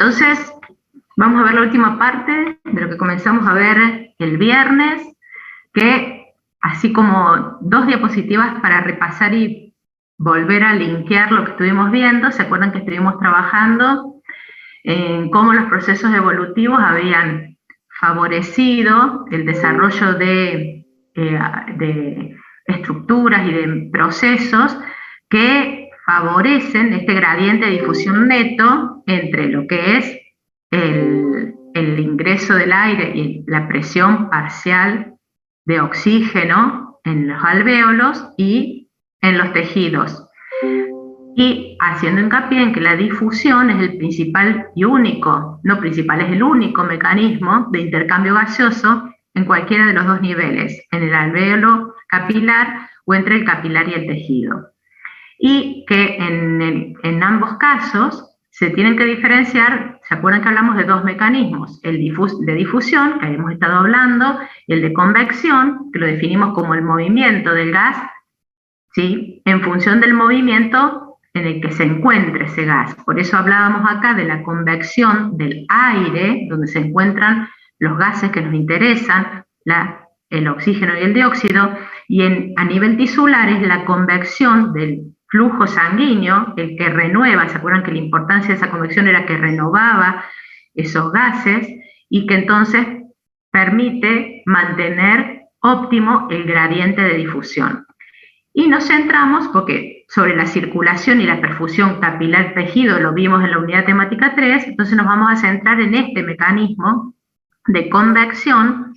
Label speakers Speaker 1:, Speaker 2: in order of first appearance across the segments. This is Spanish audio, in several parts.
Speaker 1: Entonces, vamos a ver la última parte de lo que comenzamos a ver el viernes, que así como dos diapositivas para repasar y volver a linkear lo que estuvimos viendo. ¿Se acuerdan que estuvimos trabajando en cómo los procesos evolutivos habían favorecido el desarrollo de estructuras y de procesos que favorecen este gradiente de difusión neto entre lo que es el ingreso del aire y la presión parcial de oxígeno en los alvéolos y en los tejidos. Y haciendo hincapié en que la difusión es el principal y único, no principal, es el único mecanismo de intercambio gaseoso en cualquiera de los dos niveles, en el alvéolo capilar o entre el capilar y el tejido. Y que en ambos casos se tienen que diferenciar. ¿Se acuerdan que hablamos de dos mecanismos? El de difusión, que hemos estado hablando, y el de convección, que lo definimos como el movimiento del gas, ¿sí?, en función del movimiento en el que se encuentre ese gas. Por eso hablábamos acá de la convección del aire, donde se encuentran los gases que nos interesan, el oxígeno y el dióxido, y a nivel tisular es la convección del flujo sanguíneo, el que renueva. ¿Se acuerdan que la importancia de esa convección era que renovaba esos gases y que entonces permite mantener óptimo el gradiente de difusión? Y nos centramos, porque sobre la circulación y la perfusión capilar tejido lo vimos en la unidad temática 3, entonces nos vamos a centrar en este mecanismo de convección,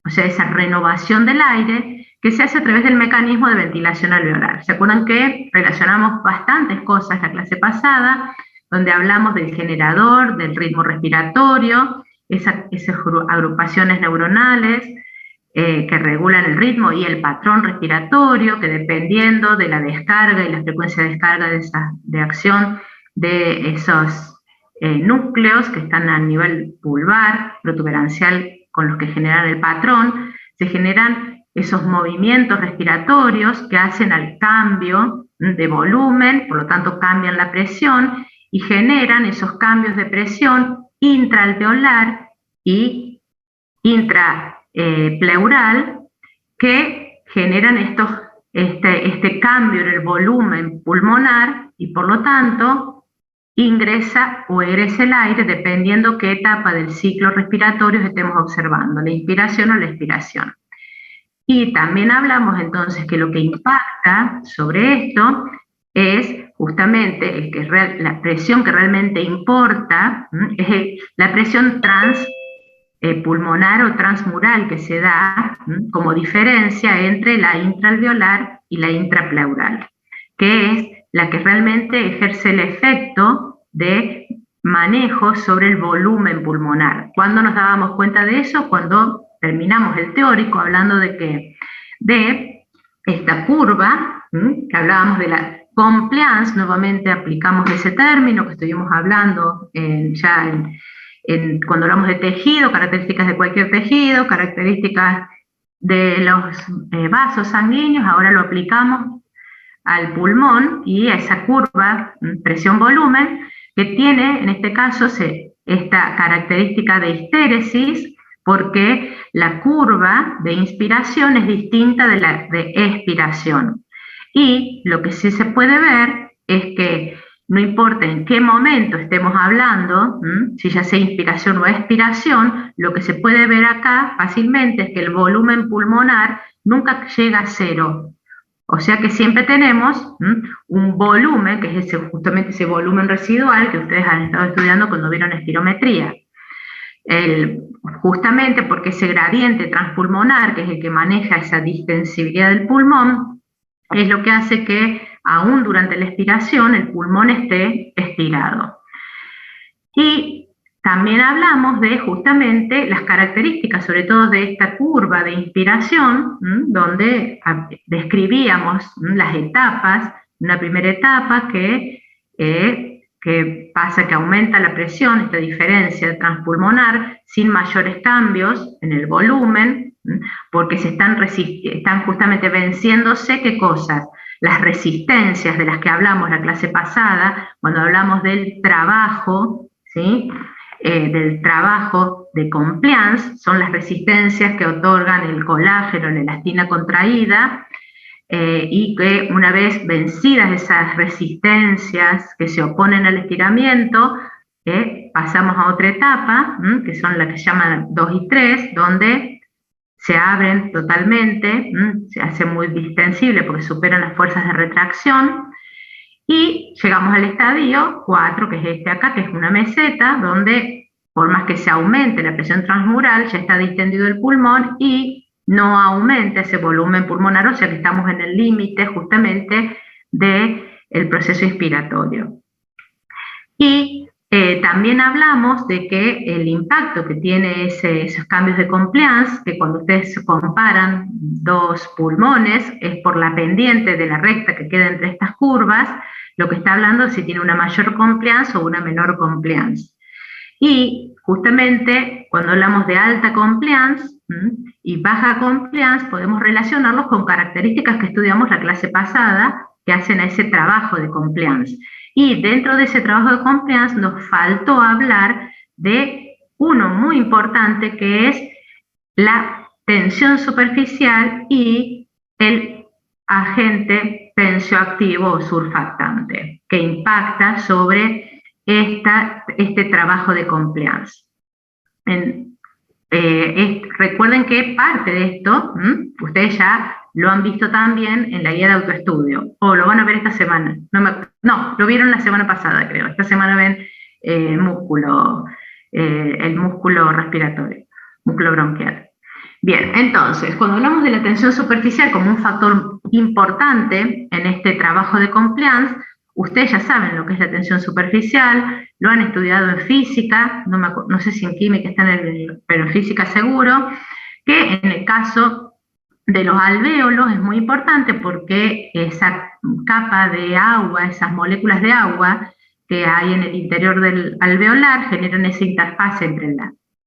Speaker 1: o sea, esa renovación del aire, que se hace a través del mecanismo de ventilación alveolar. ¿Se acuerdan que relacionamos bastantes cosas la clase pasada, donde hablamos del generador, del ritmo respiratorio, esas agrupaciones neuronales que regulan el ritmo y el patrón respiratorio, que dependiendo de la descarga y la frecuencia de descarga de acción de esos núcleos que están a nivel pulvar, protuberancial, con los que generan el patrón, se generan esos movimientos respiratorios que hacen al cambio de volumen, por lo tanto cambian la presión y generan esos cambios de presión intraalveolar y intrapleural que generan este cambio en el volumen pulmonar y por lo tanto ingresa o egresa el aire dependiendo qué etapa del ciclo respiratorio estemos observando, la inspiración o la expiración. Y también hablamos entonces que lo que impacta sobre esto es justamente la presión que realmente importa, es la presión pulmonar o transmural que se da como diferencia entre la intraalveolar y la intrapleural, que es la que realmente ejerce el efecto de manejo sobre el volumen pulmonar. ¿Cuándo nos dábamos cuenta de eso? Cuando terminamos el teórico hablando de esta curva, que hablábamos de la compliance. Nuevamente aplicamos ese término que estuvimos hablando cuando hablamos de tejido, características de cualquier tejido, características de los vasos sanguíneos. Ahora lo aplicamos al pulmón y a esa curva presión-volumen que tiene en este caso esta característica de histéresis, porque la curva de inspiración es distinta de la de expiración. Y lo que sí se puede ver es que no importa en qué momento estemos hablando, si ya sea inspiración o expiración, lo que se puede ver acá fácilmente es que el volumen pulmonar nunca llega a cero. O sea que siempre tenemos un volumen, que es justamente ese volumen residual que ustedes han estado estudiando cuando vieron espirometría. Justamente porque ese gradiente transpulmonar, que es el que maneja esa distensibilidad del pulmón, es lo que hace que aún durante la expiración el pulmón esté estirado. Y también hablamos de justamente las características, sobre todo de esta curva de inspiración, donde describíamos las etapas. Una primera etapa que pasa que aumenta la presión, esta diferencia transpulmonar, sin mayores cambios en el volumen, porque están justamente venciéndose, ¿qué cosas? Las resistencias de las que hablamos la clase pasada, cuando hablamos del trabajo, ¿sí? Del trabajo de compliance, son las resistencias que otorgan el colágeno, la elastina contraída, y que una vez vencidas esas resistencias que se oponen al estiramiento, pasamos a otra etapa, que son las que se llaman 2 y 3, donde se abren totalmente, se hace muy distensible porque superan las fuerzas de retracción, y llegamos al estadio 4, que es este acá, que es una meseta, donde por más que se aumente la presión transmural, ya está distendido el pulmón y no aumenta ese volumen pulmonar, o sea que estamos en el límite justamente del proceso inspiratorio. Y también hablamos de que el impacto que tiene esos cambios de compliance, que cuando ustedes comparan dos pulmones, es por la pendiente de la recta que queda entre estas curvas, lo que está hablando es si tiene una mayor compliance o una menor compliance. Y justamente cuando hablamos de alta compliance y baja compliance, podemos relacionarlos con características que estudiamos la clase pasada que hacen a ese trabajo de compliance. Y dentro de ese trabajo de compliance nos faltó hablar de uno muy importante, que es la tensión superficial y el agente tensioactivo o surfactante, que impacta sobre este trabajo de compliance. Recuerden que parte de esto, ustedes ya lo han visto también en la guía de autoestudio, o lo van a ver esta semana. No, lo vieron la semana pasada, creo. Esta semana ven el músculo respiratorio, músculo bronquial. Bien, entonces, cuando hablamos de la tensión superficial como un factor importante en este trabajo de compliance, ustedes ya saben lo que es la tensión superficial, lo han estudiado en física, no sé si en química están pero en física seguro, que en el caso de los alvéolos es muy importante porque esa capa de agua, esas moléculas de agua que hay en el interior del alveolar generan esa interfaz entre el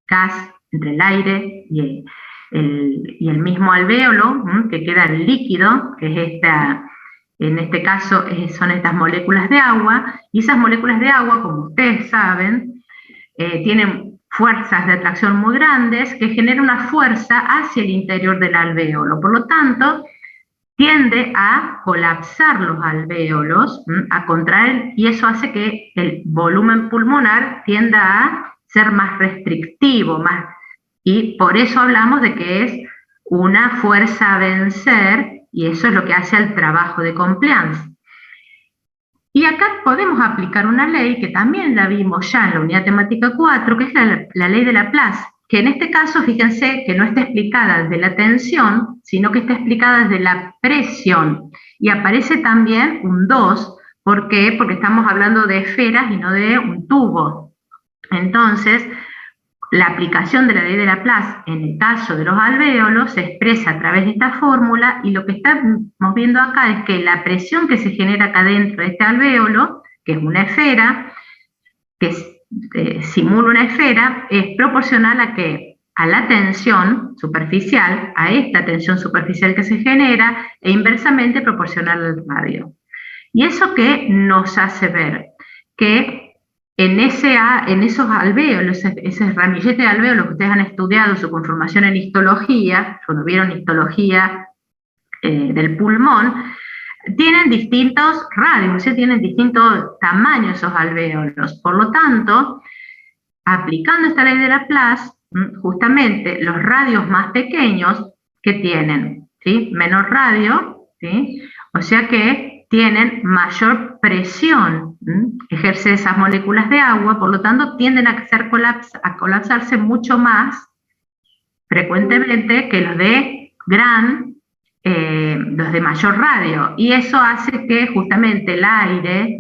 Speaker 1: gas, entre el aire y el mismo alvéolo, que queda el líquido, que es en este caso son estas moléculas de agua, y esas moléculas de agua, como ustedes saben, tienen fuerzas de atracción muy grandes que generan una fuerza hacia el interior del alvéolo. Por lo tanto, tiende a colapsar los alvéolos, a contraer, y eso hace que el volumen pulmonar tienda a ser más restrictivo, y por eso hablamos de que es una fuerza a vencer, y eso es lo que hace al trabajo de compliance. Y acá podemos aplicar una ley que también la vimos ya en la unidad temática 4, que es la ley de Laplace, que en este caso, fíjense que no está explicada desde la tensión, sino que está explicada desde la presión. Y aparece también un 2, ¿por qué? Porque estamos hablando de esferas y no de un tubo. Entonces, la aplicación de la ley de Laplace en el caso de los alvéolos se expresa a través de esta fórmula, y lo que estamos viendo acá es que la presión que se genera acá dentro de este alvéolo, que es una esfera, que simula una esfera, es proporcional a la tensión superficial, a esta tensión superficial que se genera, e inversamente proporcional al radio. ¿Y eso qué nos hace ver? Que en esos alvéolos, ese ramillete de alvéolos que ustedes han estudiado su conformación en histología, cuando vieron histología del pulmón, tienen distintos radios, tienen distintos tamaños esos alvéolos. Por lo tanto, aplicando esta ley de Laplace, justamente los radios más pequeños que tienen, ¿sí?, menor radio, ¿sí?, o sea que tienen mayor presión, ejerce esas moléculas de agua, por lo tanto tienden a colapsarse mucho más frecuentemente que los de los de mayor radio, y eso hace que justamente el aire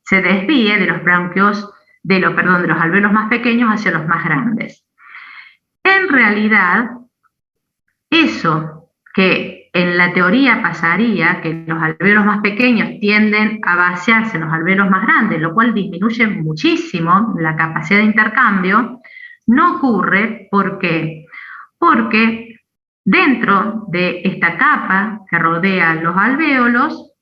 Speaker 1: se desvíe de los bronquios, de los alvéolos más pequeños hacia los más grandes. En realidad, eso que en la teoría pasaría, que los alvéolos más pequeños tienden a vaciarse en los alvéolos más grandes, lo cual disminuye muchísimo la capacidad de intercambio, no ocurre. ¿Por qué? Porque dentro de esta capa que rodea los alvéolos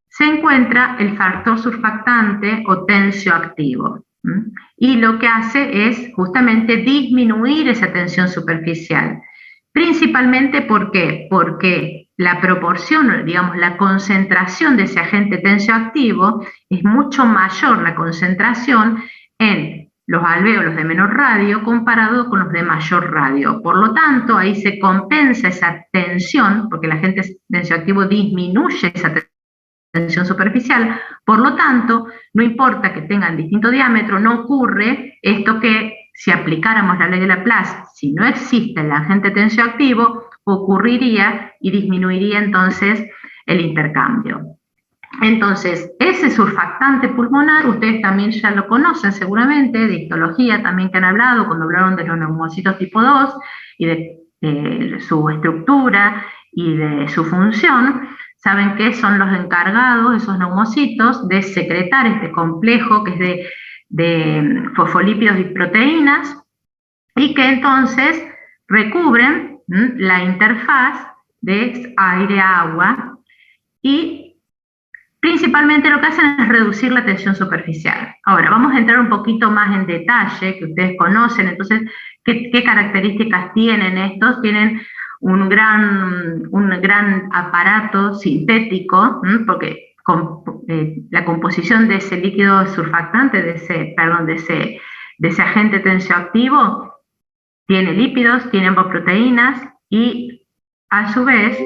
Speaker 1: se encuentra el factor surfactante o tensioactivo. ¿Mm? Y lo que hace es justamente disminuir esa tensión superficial. Principalmente, ¿por qué? Porque la proporción, digamos, la concentración de ese agente tensioactivo es mucho mayor la concentración en los alvéolos de menor radio comparado con los de mayor radio. Por lo tanto, ahí se compensa esa tensión, porque el agente tensioactivo disminuye esa tensión superficial. Por lo tanto, no importa que tengan distinto diámetro, no ocurre esto que si aplicáramos la ley de Laplace, si no existe el agente tensioactivo, ocurriría y disminuiría entonces el intercambio. Entonces, ese surfactante pulmonar, ustedes también ya lo conocen seguramente, de histología también que han hablado, cuando hablaron de los neumocitos tipo 2 y de su estructura y de su función, saben que son los encargados, esos neumocitos, de secretar este complejo que es de fosfolípidos y proteínas, y que entonces recubren la interfaz de aire-agua y principalmente lo que hacen es reducir la tensión superficial. Ahora, vamos a entrar un poquito más en detalle, que ustedes conocen, entonces, ¿qué características tienen estos? Tienen un gran aparato sintético, porque la composición de ese líquido surfactante, de ese agente tensioactivo, tiene lípidos, tiene ambas proteínas y a su vez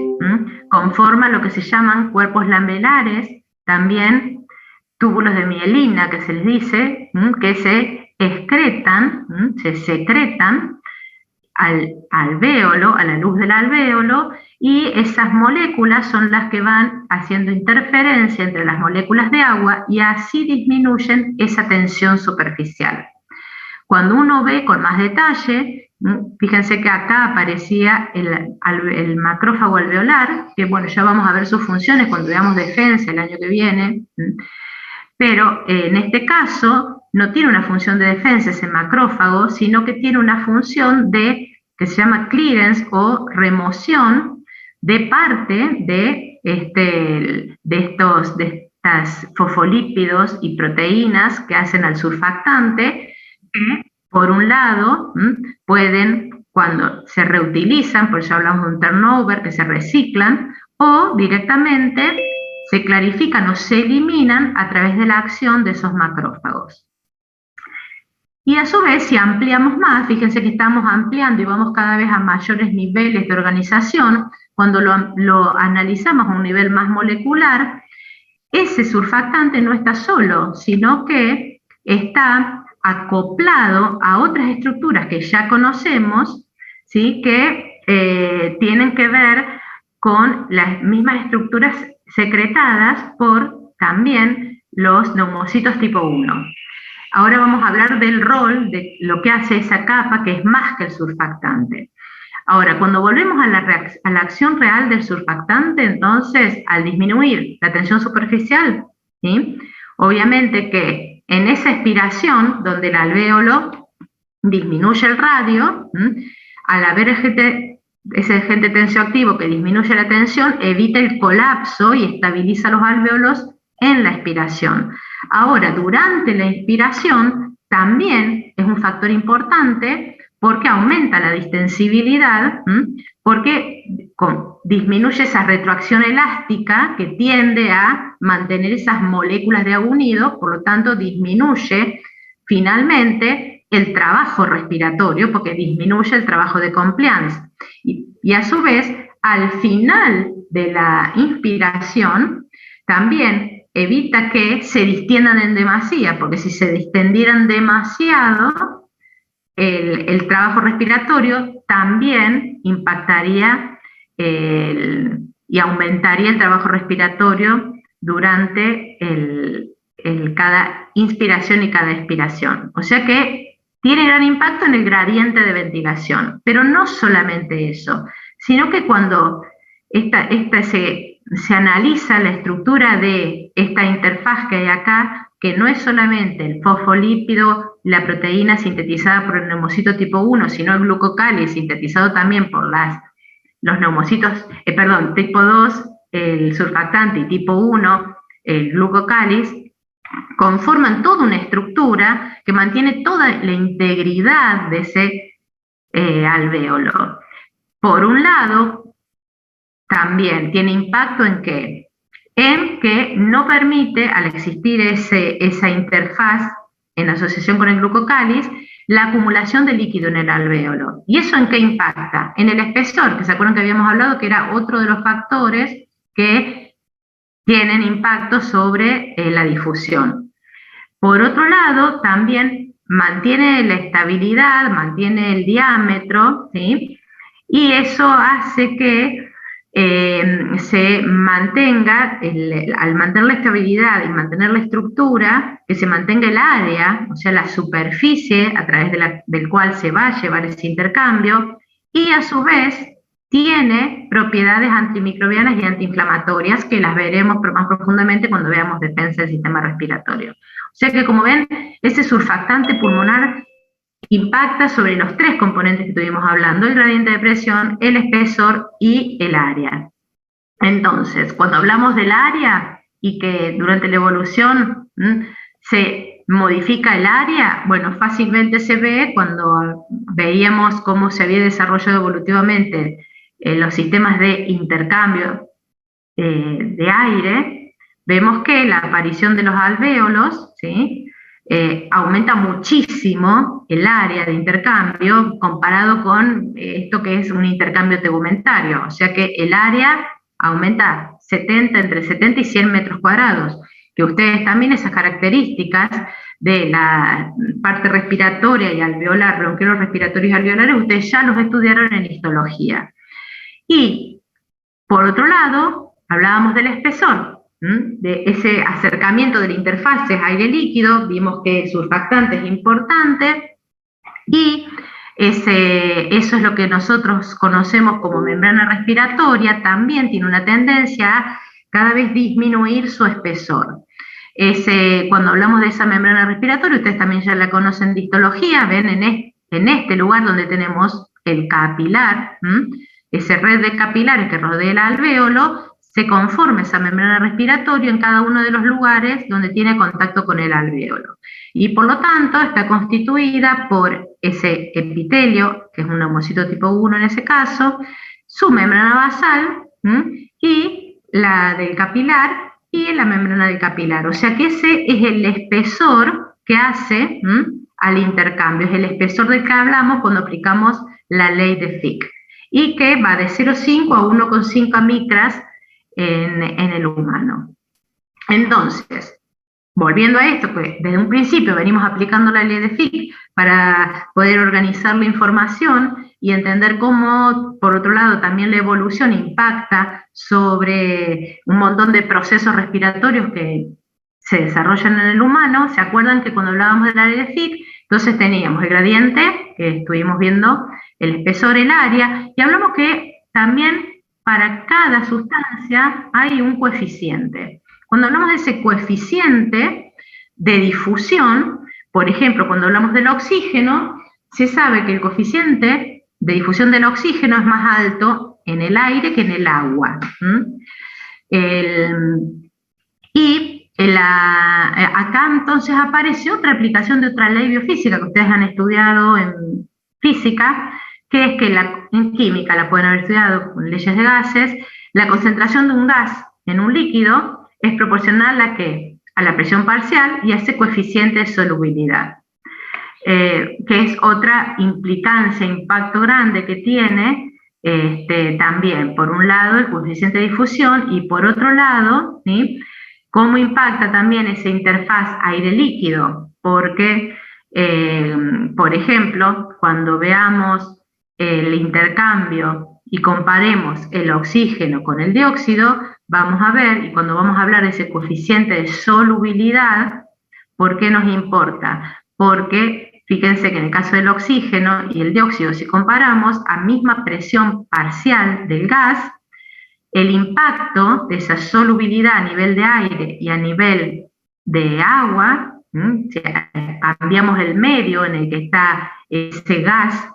Speaker 1: conforma lo que se llaman cuerpos lamelares, también túbulos de mielina, que se les dice, que se excretan, se secretan al alvéolo, a la luz del alvéolo, y esas moléculas son las que van haciendo interferencia entre las moléculas de agua y así disminuyen esa tensión superficial. Cuando uno ve con más detalle, fíjense que acá aparecía el macrófago alveolar, que bueno, ya vamos a ver sus funciones cuando veamos defensa el año que viene, pero en este caso no tiene una función de defensa ese macrófago, sino que tiene una función que se llama clearance o remoción de parte de estas fosfolípidos y proteínas que hacen al surfactante, que por un lado pueden, cuando se reutilizan, por eso hablamos de un turnover, que se reciclan, o directamente se clarifican o se eliminan a través de la acción de esos macrófagos. Y a su vez, si ampliamos más, fíjense que estamos ampliando y vamos cada vez a mayores niveles de organización, cuando lo analizamos a un nivel más molecular, ese surfactante no está solo, sino que está acoplado a otras estructuras que ya conocemos, ¿sí? Que tienen que ver con las mismas estructuras secretadas por también los neumocitos tipo 1. Ahora vamos a hablar del rol de lo que hace esa capa, que es más que el surfactante. Ahora, cuando volvemos a la acción real del surfactante, entonces, al disminuir la tensión superficial, ¿sí? Obviamente que en esa expiración, donde el alvéolo disminuye el radio, al haber ese agente tensioactivo que disminuye la tensión, evita el colapso y estabiliza los alvéolos en la expiración. Ahora, durante la inspiración, también es un factor importante porque aumenta la distensibilidad, porque disminuye esa retroacción elástica que tiende a mantener esas moléculas de agua unido, por lo tanto disminuye finalmente el trabajo respiratorio, porque disminuye el trabajo de compliance. Y a su vez, al final de la inspiración, también evita que se distiendan en demasía, porque si se distendieran demasiado, el trabajo respiratorio también impactaría y aumentaría el trabajo respiratorio durante cada inspiración y cada expiración. O sea que tiene gran impacto en el gradiente de ventilación, pero no solamente eso, sino que cuando se analiza la estructura de esta interfaz que hay acá, que no es solamente el fosfolípido, la proteína sintetizada por el neumocito tipo 1, sino el glucocáliz sintetizado también por los neumocitos, tipo 2, el surfactante, y tipo 1, el glucocáliz, conforman toda una estructura que mantiene toda la integridad de ese alvéolo. Por un lado, también tiene impacto en qué? En que no permite, al existir esa interfaz en asociación con el glucocáliz, la acumulación de líquido en el alvéolo. ¿Y eso en qué impacta? En el espesor, que se acuerdan que habíamos hablado que era otro de los factores que tienen impacto sobre la difusión. Por otro lado, también mantiene la estabilidad, mantiene el diámetro, ¿sí? Y eso hace que se mantenga, al mantener la estabilidad y mantener la estructura, que se mantenga el área, o sea, la superficie a través del cual se va a llevar ese intercambio, y a su vez tiene propiedades antimicrobianas y antiinflamatorias, que las veremos más profundamente cuando veamos defensa del sistema respiratorio. O sea que, como ven, ese surfactante pulmonar impacta sobre los tres componentes que estuvimos hablando: el gradiente de presión, el espesor y el área. Entonces, cuando hablamos del área y que durante la evolución se modifica el área, bueno, fácilmente se ve cuando veíamos cómo se había desarrollado evolutivamente los sistemas de intercambio de aire. Vemos que la aparición de los alvéolos, ¿sí?, aumenta muchísimo el área de intercambio comparado con esto que es un intercambio tegumentario, o sea que el área aumenta entre 70 y 100 metros cuadrados, que ustedes también esas características de la parte respiratoria y alveolar, bronquiolos respiratorios y alveolares, ustedes ya los estudiaron en histología. Y, por otro lado, hablábamos del espesor, de ese acercamiento de la interfaz aire-líquido. Vimos que el surfactante es importante y eso es lo que nosotros conocemos como membrana respiratoria. También tiene una tendencia a cada vez disminuir su espesor. Cuando hablamos de esa membrana respiratoria, ustedes también ya la conocen de histología, ven en este lugar donde tenemos el capilar, esa red de capilares que rodea el alvéolo, se conforma esa membrana respiratoria en cada uno de los lugares donde tiene contacto con el alvéolo. Y por lo tanto está constituida por ese epitelio, que es un neumocito tipo 1 en ese caso, su membrana basal y la del capilar y la membrana del capilar. O sea que ese es el espesor que hace al intercambio, es el espesor del que hablamos cuando aplicamos la ley de Fick, y que va de 0,5 a 1,5 micras en el humano. Entonces, volviendo a esto, pues desde un principio venimos aplicando la ley de Fick para poder organizar la información y entender cómo, por otro lado, también la evolución impacta sobre un montón de procesos respiratorios que se desarrollan en el humano. ¿Se acuerdan que cuando hablábamos de la ley de Fick, entonces teníamos el gradiente, que estuvimos viendo, el espesor, el área, y hablamos que también para cada sustancia hay un coeficiente. Cuando hablamos de ese coeficiente de difusión, por ejemplo, cuando hablamos del oxígeno, se sabe que el coeficiente de difusión del oxígeno es más alto en el aire que en el agua. Acá entonces aparece otra aplicación de otra ley biofísica que ustedes han estudiado en física, que es que en química la pueden haber estudiado con leyes de gases. La concentración de un gas en un líquido es proporcional a ¿qué? A la presión parcial y a ese coeficiente de solubilidad, que es otra implicancia, impacto grande que tiene también, por un lado, el coeficiente de difusión, y por otro lado, ¿sí?, cómo impacta también esa interfaz aire-líquido, porque, por ejemplo, cuando veamos el intercambio y comparemos el oxígeno con el dióxido, vamos a ver, y cuando vamos a hablar de ese coeficiente de solubilidad, ¿por qué nos importa? Porque fíjense que en el caso del oxígeno y el dióxido, si comparamos a misma presión parcial del gas, el impacto de esa solubilidad a nivel de aire y a nivel de agua, si cambiamos el medio en el que está ese gas,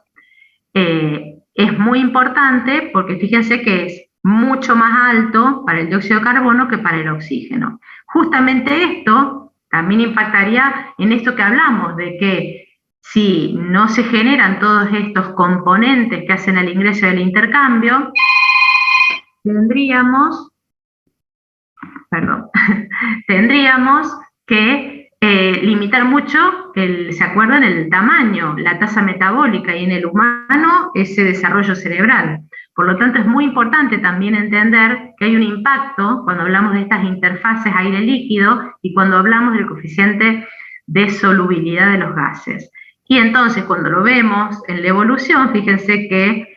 Speaker 1: es muy importante, porque fíjense que es mucho más alto para el dióxido de carbono que para el oxígeno. Justamente esto también impactaría en esto que hablamos, de que si no se generan todos estos componentes que hacen el ingreso del intercambio, tendríamos que limitar mucho, ¿se acuerdan? El tamaño, la tasa metabólica, y en el humano ese desarrollo cerebral. Por lo tanto, es muy importante también entender que hay un impacto cuando hablamos de estas interfaces aire-líquido y cuando hablamos del coeficiente de solubilidad de los gases. Y entonces, cuando lo vemos en la evolución, fíjense que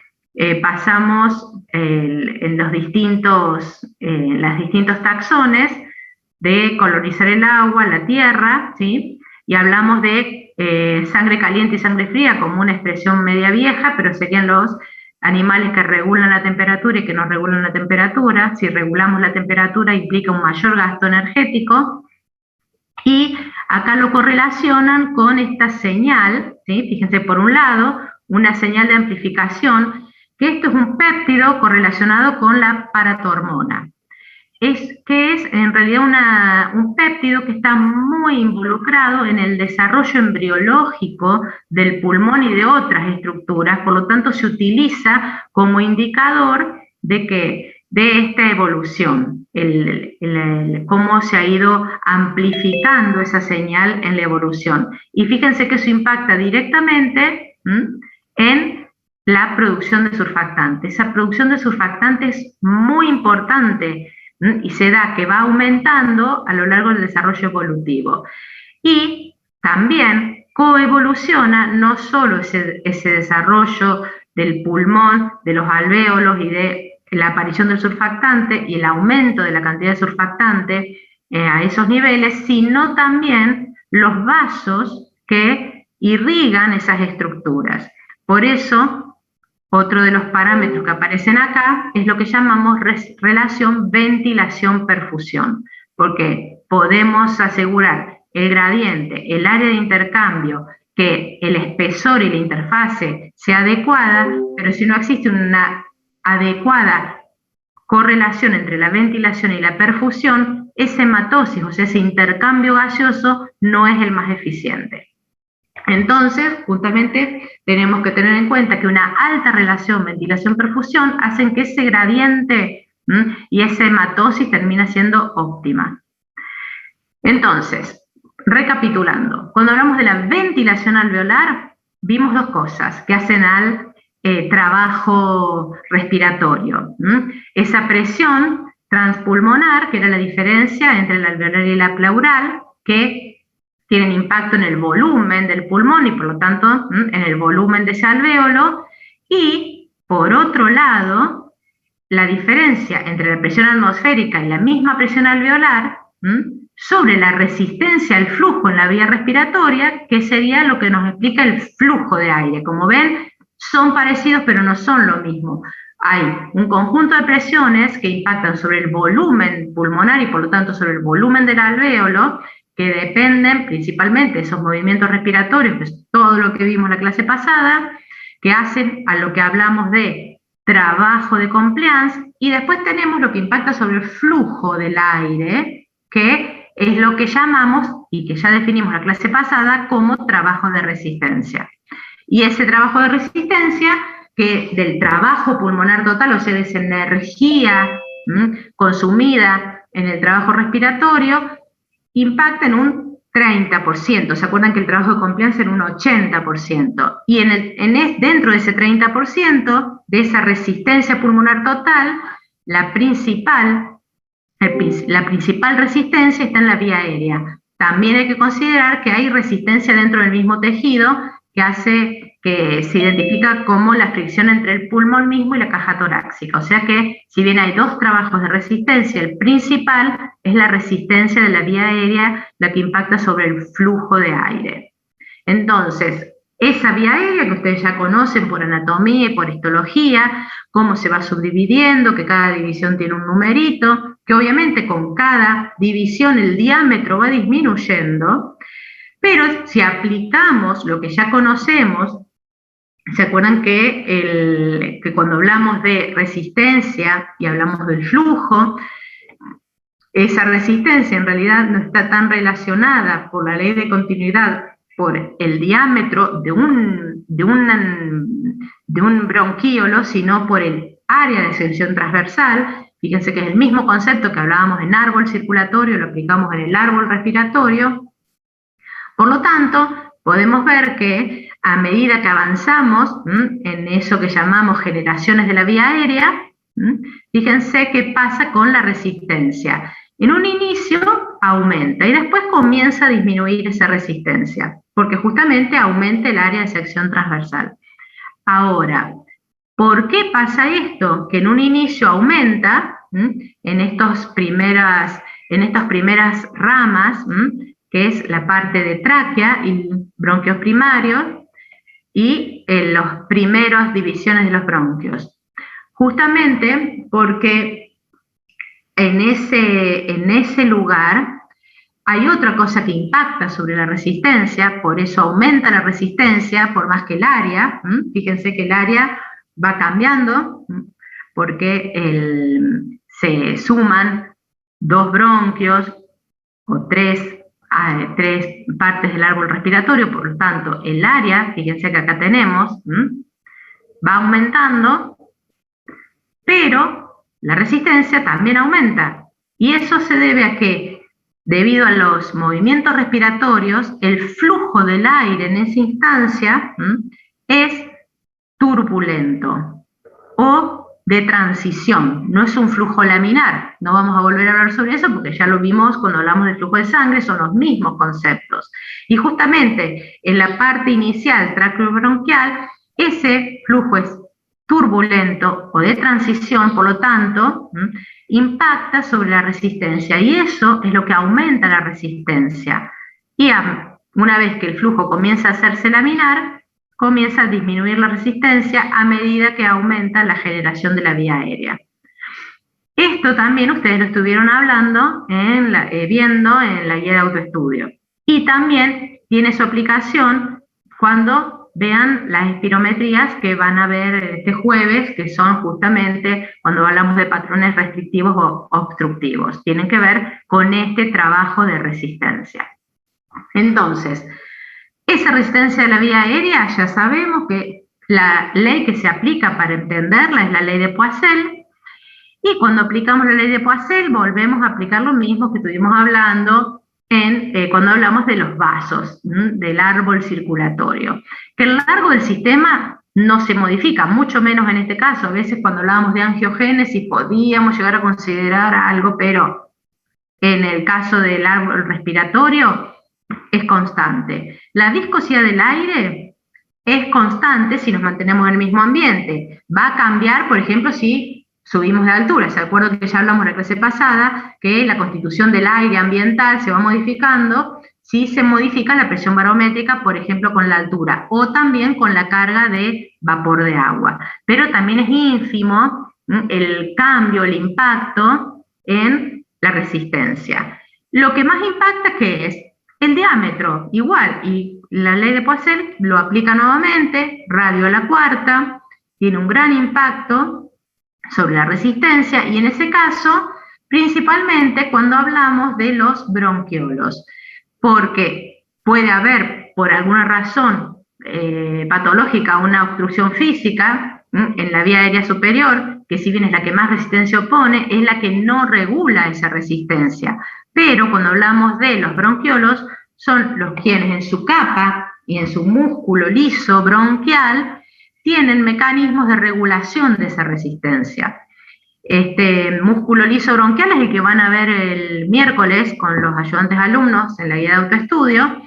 Speaker 1: pasamos en los distintos taxones de colonizar el agua, la tierra, ¿sí? Y hablamos de sangre caliente y sangre fría como una expresión media vieja, pero serían los animales que regulan la temperatura y que no regulan la temperatura. Si regulamos la temperatura implica un mayor gasto energético, y acá lo correlacionan con esta señal, ¿sí? Fíjense, por un lado, una señal de amplificación, que esto es un péptido correlacionado con la paratormona. Que es en realidad un péptido que está muy involucrado en el desarrollo embriológico del pulmón y de otras estructuras, por lo tanto se utiliza como indicador de esta evolución, cómo se ha ido amplificando esa señal en la evolución. Y fíjense que eso impacta directamente en la producción de surfactantes. Esa producción de surfactantes es muy importante y se da que va aumentando a lo largo del desarrollo evolutivo. Y también coevoluciona no solo ese desarrollo del pulmón, de los alvéolos y de la aparición del surfactante y el aumento de la cantidad de surfactante a esos niveles, sino también los vasos que irrigan esas estructuras. Por eso, otro de los parámetros que aparecen acá es lo que llamamos relación ventilación-perfusión, porque podemos asegurar el gradiente, el área de intercambio, que el espesor y la interfase sea adecuada, pero si no existe una adecuada correlación entre la ventilación y la perfusión, esa hematosis, o sea, ese intercambio gaseoso, no es el más eficiente. Entonces, justamente tenemos que tener en cuenta que una alta relación ventilación-perfusión hacen que ese gradiente y esa hematosis termina siendo óptima. Entonces, recapitulando, cuando hablamos de la ventilación alveolar, vimos dos cosas que hacen al trabajo respiratorio. Esa presión transpulmonar, que era la diferencia entre la alveolar y la pleural, que tienen impacto en el volumen del pulmón y por lo tanto en el volumen de ese alvéolo, y por otro lado, la diferencia entre la presión atmosférica y la misma presión alveolar sobre la resistencia al flujo en la vía respiratoria, que sería lo que nos explica el flujo de aire. Como ven, son parecidos pero no son lo mismo. Hay un conjunto de presiones que impactan sobre el volumen pulmonar y por lo tanto sobre el volumen del alvéolo, que dependen principalmente de esos movimientos respiratorios, que es todo lo que vimos en la clase pasada, que hacen a lo que hablamos de trabajo de compliance, y después tenemos lo que impacta sobre el flujo del aire, que es lo que llamamos, y que ya definimos la clase pasada, como trabajo de resistencia. Y ese trabajo de resistencia, que del trabajo pulmonar total, o sea, de esa energía consumida en el trabajo respiratorio, impacta en un 30%. ¿Se acuerdan que el trabajo de compliance era un 80%? Y dentro de ese 30%, de esa resistencia pulmonar total, la principal resistencia está en la vía aérea. También hay que considerar que hay resistencia dentro del mismo tejido que se identifica como la fricción entre el pulmón mismo y la caja torácica. O sea que, si bien hay dos trabajos de resistencia, el principal es la resistencia de la vía aérea, la que impacta sobre el flujo de aire. Entonces, esa vía aérea que ustedes ya conocen por anatomía y por histología, cómo se va subdividiendo, que cada división tiene un numerito, que obviamente con cada división el diámetro va disminuyendo, pero si aplicamos lo que ya conocemos, ¿se acuerdan que cuando hablamos de resistencia y hablamos del flujo, esa resistencia en realidad no está tan relacionada por la ley de continuidad por el diámetro de un bronquíolo, sino por el área de extensión transversal. Fíjense que es el mismo concepto que hablábamos en árbol circulatorio, lo aplicamos en el árbol respiratorio. Por lo tanto, podemos ver que a medida que avanzamos en eso que llamamos generaciones de la vía aérea, fíjense qué pasa con la resistencia. En un inicio aumenta y después comienza a disminuir esa resistencia, porque justamente aumenta el área de sección transversal. Ahora, ¿por qué pasa esto? Que en un inicio aumenta en estas primeras ramas, que es la parte de tráquea y bronquios primarios, y en las primeras divisiones de los bronquios. Justamente porque en ese lugar hay otra cosa que impacta sobre la resistencia, por eso aumenta la resistencia, por más que el área, fíjense que el área va cambiando, porque se suman 2 bronquios o 3 partes del árbol respiratorio, por lo tanto el área, fíjense que acá tenemos, va aumentando, pero la resistencia también aumenta. Y eso se debe a que, debido a los movimientos respiratorios, el flujo del aire en esa instancia es turbulento o de transición, no es un flujo laminar. No vamos a volver a hablar sobre eso porque ya lo vimos cuando hablamos del flujo de sangre, son los mismos conceptos. Y justamente en la parte inicial tráqueo-bronquial, ese flujo es turbulento o de transición, por lo tanto, impacta sobre la resistencia y eso es lo que aumenta la resistencia. Y una vez que el flujo comienza a hacerse laminar, comienza a disminuir la resistencia a medida que aumenta la generación de la vía aérea. Esto también ustedes lo estuvieron hablando, viendo en la guía de autoestudio. Y también tiene su aplicación cuando vean las espirometrías que van a ver este jueves, que son justamente cuando hablamos de patrones restrictivos o obstructivos. Tienen que ver con este trabajo de resistencia. Entonces, esa resistencia de la vía aérea, ya sabemos que la ley que se aplica para entenderla es la ley de Poiseuille, y cuando aplicamos la ley de Poiseuille volvemos a aplicar lo mismo que estuvimos hablando cuando hablamos de los vasos, del árbol circulatorio. Que el largo del sistema no se modifica, mucho menos en este caso. A veces cuando hablábamos de angiogénesis podíamos llegar a considerar algo, pero en el caso del árbol respiratorio es constante. La viscosidad del aire es constante si nos mantenemos en el mismo ambiente. Va a cambiar, por ejemplo, si subimos de altura. ¿Se acuerdan que ya hablamos en la clase pasada que la constitución del aire ambiental se va modificando si se modifica la presión barométrica, por ejemplo, con la altura, o también con la carga de vapor de agua? Pero también es ínfimo el cambio, el impacto en la resistencia. Lo que más impacta, ¿qué es? El diámetro, igual, y la ley de Poiseuille lo aplica nuevamente, radio a la cuarta, tiene un gran impacto sobre la resistencia, y en ese caso, principalmente cuando hablamos de los bronquiolos, porque puede haber, por alguna razón patológica, una obstrucción física en la vía aérea superior, que si bien es la que más resistencia opone, es la que no regula esa resistencia. Pero cuando hablamos de los bronquiolos, son los quienes en su capa y en su músculo liso bronquial tienen mecanismos de regulación de esa resistencia. Este músculo liso bronquial es el que van a ver el miércoles con los ayudantes alumnos en la guía de autoestudio,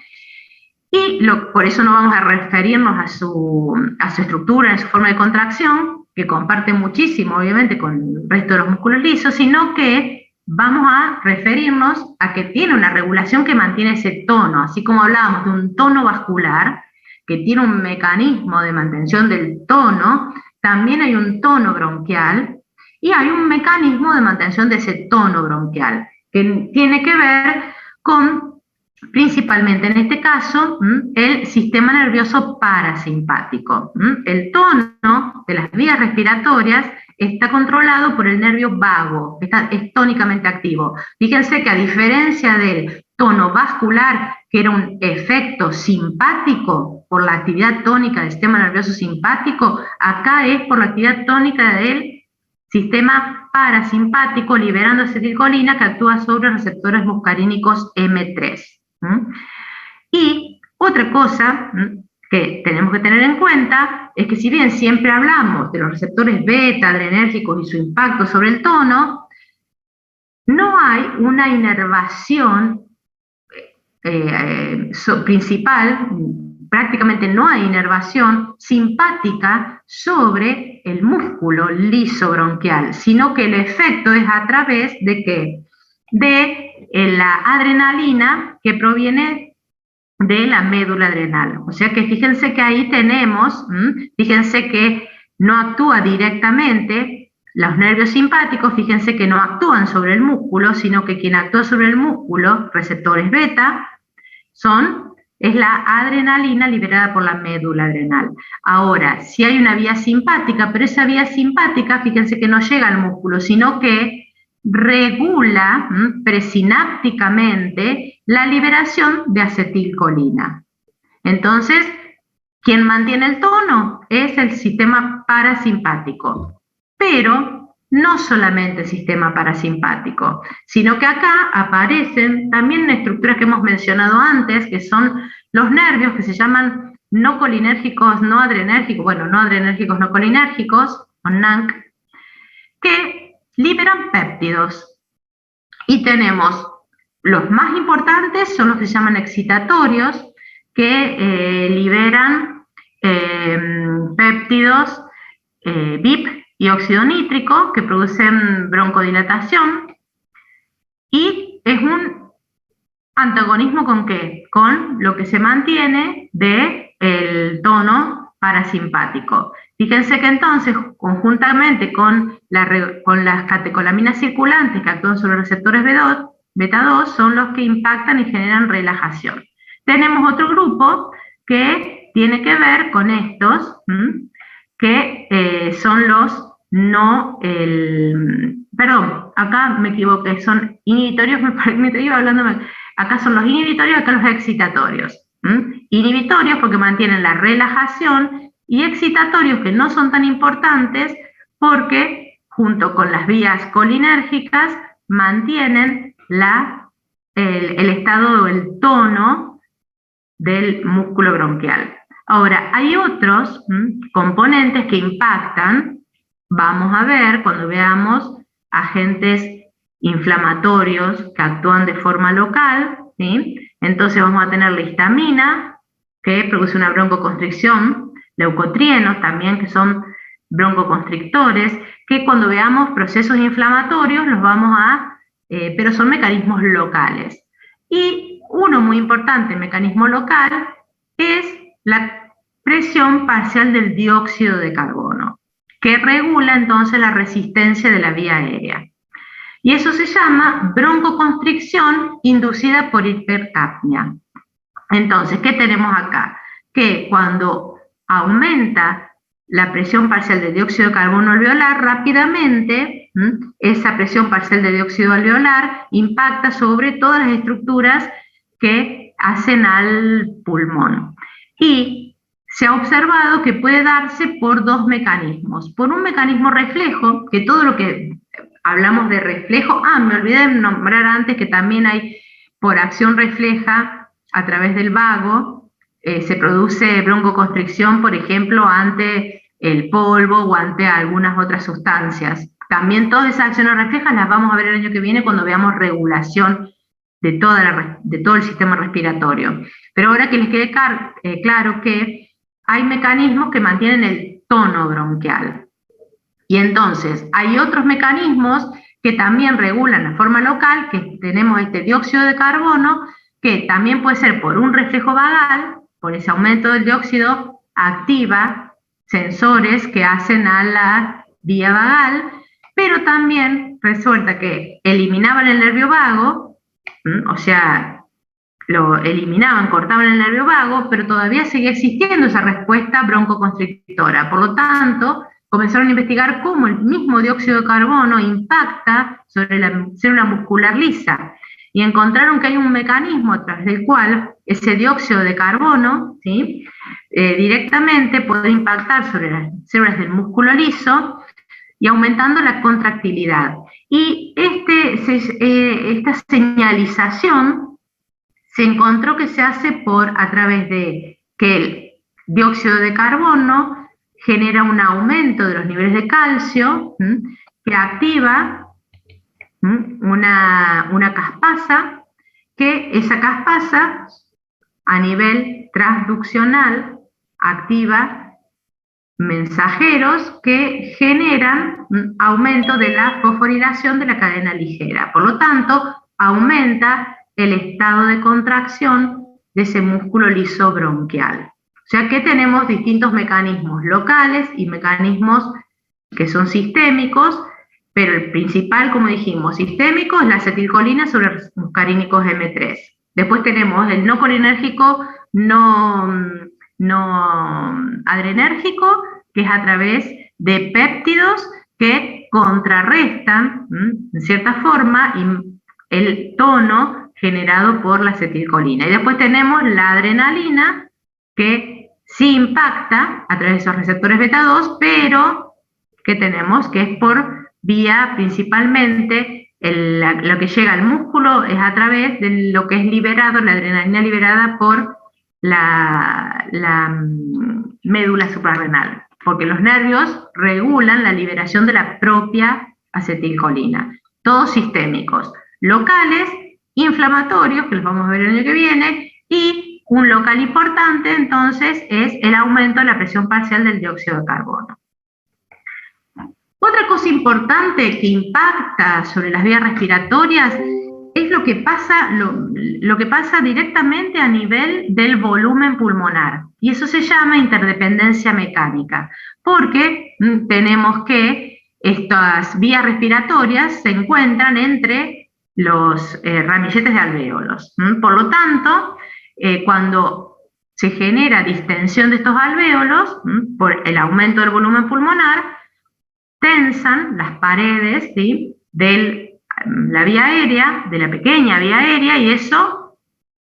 Speaker 1: y por eso no vamos a referirnos a su estructura, a su forma de contracción, que comparte muchísimo obviamente con el resto de los músculos lisos, sino que vamos a referirnos a que tiene una regulación que mantiene ese tono, así como hablábamos de un tono vascular, que tiene un mecanismo de mantención del tono, también hay un tono bronquial y hay un mecanismo de mantención de ese tono bronquial, que tiene que ver con, principalmente en este caso, el sistema nervioso parasimpático. El tono de las vías respiratorias está controlado por el nervio vago, es tónicamente activo. Fíjense que a diferencia del tono vascular, que era un efecto simpático por la actividad tónica del sistema nervioso simpático, acá es por la actividad tónica del sistema parasimpático, liberando acetilcolina que actúa sobre receptores muscarínicos M3. Y otra cosa que tenemos que tener en cuenta es que si bien siempre hablamos de los receptores beta adrenérgicos y su impacto sobre el tono, no hay una inervación principal, prácticamente no hay inervación simpática sobre el músculo liso bronquial, sino que el efecto es a través de ¿qué? De la adrenalina que proviene de la médula adrenal. O sea que fíjense que ahí tenemos, fíjense que no actúa directamente los nervios simpáticos, fíjense que no actúan sobre el músculo, sino que quien actúa sobre el músculo, receptores beta, es la adrenalina liberada por la médula adrenal. Ahora, si hay una vía simpática, pero esa vía simpática, fíjense que no llega al músculo, sino que regula presinápticamente la liberación de acetilcolina. Entonces, quien mantiene el tono es el sistema parasimpático, pero no solamente el sistema parasimpático, sino que acá aparecen también estructuras que hemos mencionado antes, que son los nervios que se llaman no colinérgicos, no adrenérgicos, bueno, no adrenérgicos, no colinérgicos, o NAC, que liberan péptidos. Y tenemos los más importantes, son los que se llaman excitatorios, que liberan péptidos BIP y óxido nítrico, que producen broncodilatación, y es un antagonismo ¿con qué? Con lo que se mantiene del tono parasimpático. Fíjense que entonces, conjuntamente con las catecolaminas circulantes que actúan sobre los receptores beta 2, son los que impactan y generan relajación. Tenemos otro grupo que tiene que ver con estos, que son los perdón, acá me equivoqué, son inhibitorios, me iba hablando mal. Acá son los inhibitorios, acá los excitatorios. Inhibitorios porque mantienen la relajación y excitatorios que no son tan importantes porque junto con las vías colinérgicas mantienen el estado o el tono del músculo bronquial. Ahora, hay otros componentes que impactan, vamos a ver cuando veamos agentes inflamatorios que actúan de forma local, ¿sí? Entonces vamos a tener la histamina, que produce una broncoconstricción, leucotrienos también, que son broncoconstrictores, que cuando veamos procesos inflamatorios los vamos pero son mecanismos locales. Y uno muy importante, mecanismo local, es la presión parcial del dióxido de carbono, que regula entonces la resistencia de la vía aérea. Y eso se llama broncoconstricción inducida por hipercapnia. Entonces, ¿qué tenemos acá? Que cuando aumenta la presión parcial de dióxido de carbono alveolar, rápidamente esa presión parcial de dióxido alveolar impacta sobre todas las estructuras que hacen al pulmón. Y se ha observado que puede darse por dos mecanismos. Por un mecanismo reflejo, que todo lo que hablamos de reflejo, me olvidé de nombrar antes que también hay por acción refleja a través del vago, se produce broncoconstricción, por ejemplo, ante el polvo o ante algunas otras sustancias. También todas esas acciones reflejas las vamos a ver el año que viene cuando veamos regulación de todo el sistema respiratorio. Pero ahora que les quede claro que hay mecanismos que mantienen el tono bronquial. Y entonces hay otros mecanismos que también regulan la forma local, que tenemos este dióxido de carbono, que también puede ser por un reflejo vagal, por ese aumento del dióxido, activa sensores que hacen a la vía vagal, pero también resulta que eliminaban el nervio vago, o sea, lo eliminaban, cortaban el nervio vago, pero todavía seguía existiendo esa respuesta broncoconstrictora. Por lo tanto, comenzaron a investigar cómo el mismo dióxido de carbono impacta sobre la célula muscular lisa y encontraron que hay un mecanismo a través del cual ese dióxido de carbono, ¿sí?, directamente puede impactar sobre las células del músculo liso y aumentando la contractilidad. Y esta señalización se encontró que se hace a través de que el dióxido de carbono genera un aumento de los niveles de calcio, que activa una caspasa, que esa caspasa a nivel transduccional activa mensajeros que generan aumento de la fosforilación de la cadena ligera. Por lo tanto, aumenta el estado de contracción de ese músculo liso bronquial. O sea que tenemos distintos mecanismos locales y mecanismos que son sistémicos, pero el principal, como dijimos, sistémico es la acetilcolina sobre los muscarínicos M3. Después tenemos el no colinérgico, no adrenérgico, que es a través de péptidos que contrarrestan, en cierta forma, el tono generado por la acetilcolina. Y después tenemos la adrenalina, que sí impacta a través de esos receptores beta 2, pero que tenemos que es por vía principalmente, lo que llega al músculo es a través de lo que es liberado, la adrenalina liberada por la médula suprarrenal, porque los nervios regulan la liberación de la propia acetilcolina, todos sistémicos, locales, inflamatorios, que los vamos a ver el año que viene, y un local importante entonces es el aumento de la presión parcial del dióxido de carbono. Otra cosa importante que impacta sobre las vías respiratorias es lo que pasa directamente a nivel del volumen pulmonar, y eso se llama interdependencia mecánica, porque tenemos que estas vías respiratorias se encuentran entre los ramilletes de alvéolos. Por lo tanto, cuando se genera distensión de estos alvéolos, por el aumento del volumen pulmonar, tensan las paredes, ¿sí?, de la vía aérea, de la pequeña vía aérea, y eso,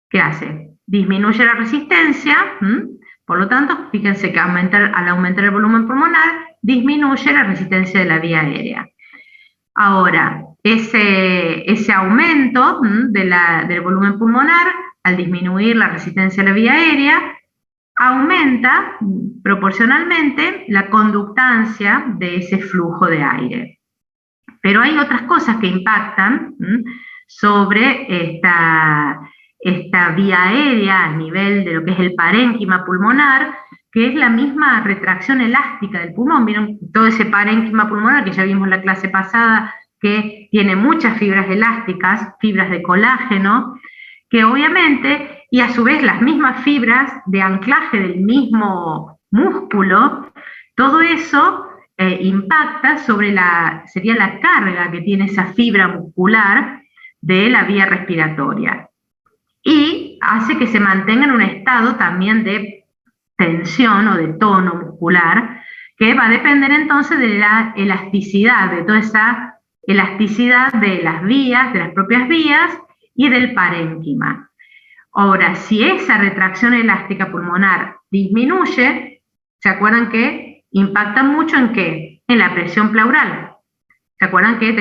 Speaker 1: ¿qué hace? Disminuye la resistencia, por lo tanto, fíjense que al aumentar el volumen pulmonar, disminuye la resistencia de la vía aérea. Ahora, ese aumento del volumen pulmonar, al disminuir la resistencia de la vía aérea, aumenta proporcionalmente la conductancia de ese flujo de aire. Pero hay otras cosas que impactan sobre esta vía aérea a nivel de lo que es el parénquima pulmonar, que es la misma retracción elástica del pulmón. Vieron todo ese parénquima pulmonar que ya vimos en la clase pasada, que tiene muchas fibras elásticas, fibras de colágeno, que obviamente, y a su vez las mismas fibras de anclaje del mismo músculo, todo eso impacta sobre sería la carga que tiene esa fibra muscular de la vía respiratoria, y hace que se mantenga en un estado también de tensión o de tono muscular, que va a depender entonces de la elasticidad, de toda esa elasticidad de las vías, de las propias vías y del parénquima. Ahora, si esa retracción elástica pulmonar disminuye, ¿se acuerdan que impacta mucho en qué? En la presión pleural. ¿Se acuerdan que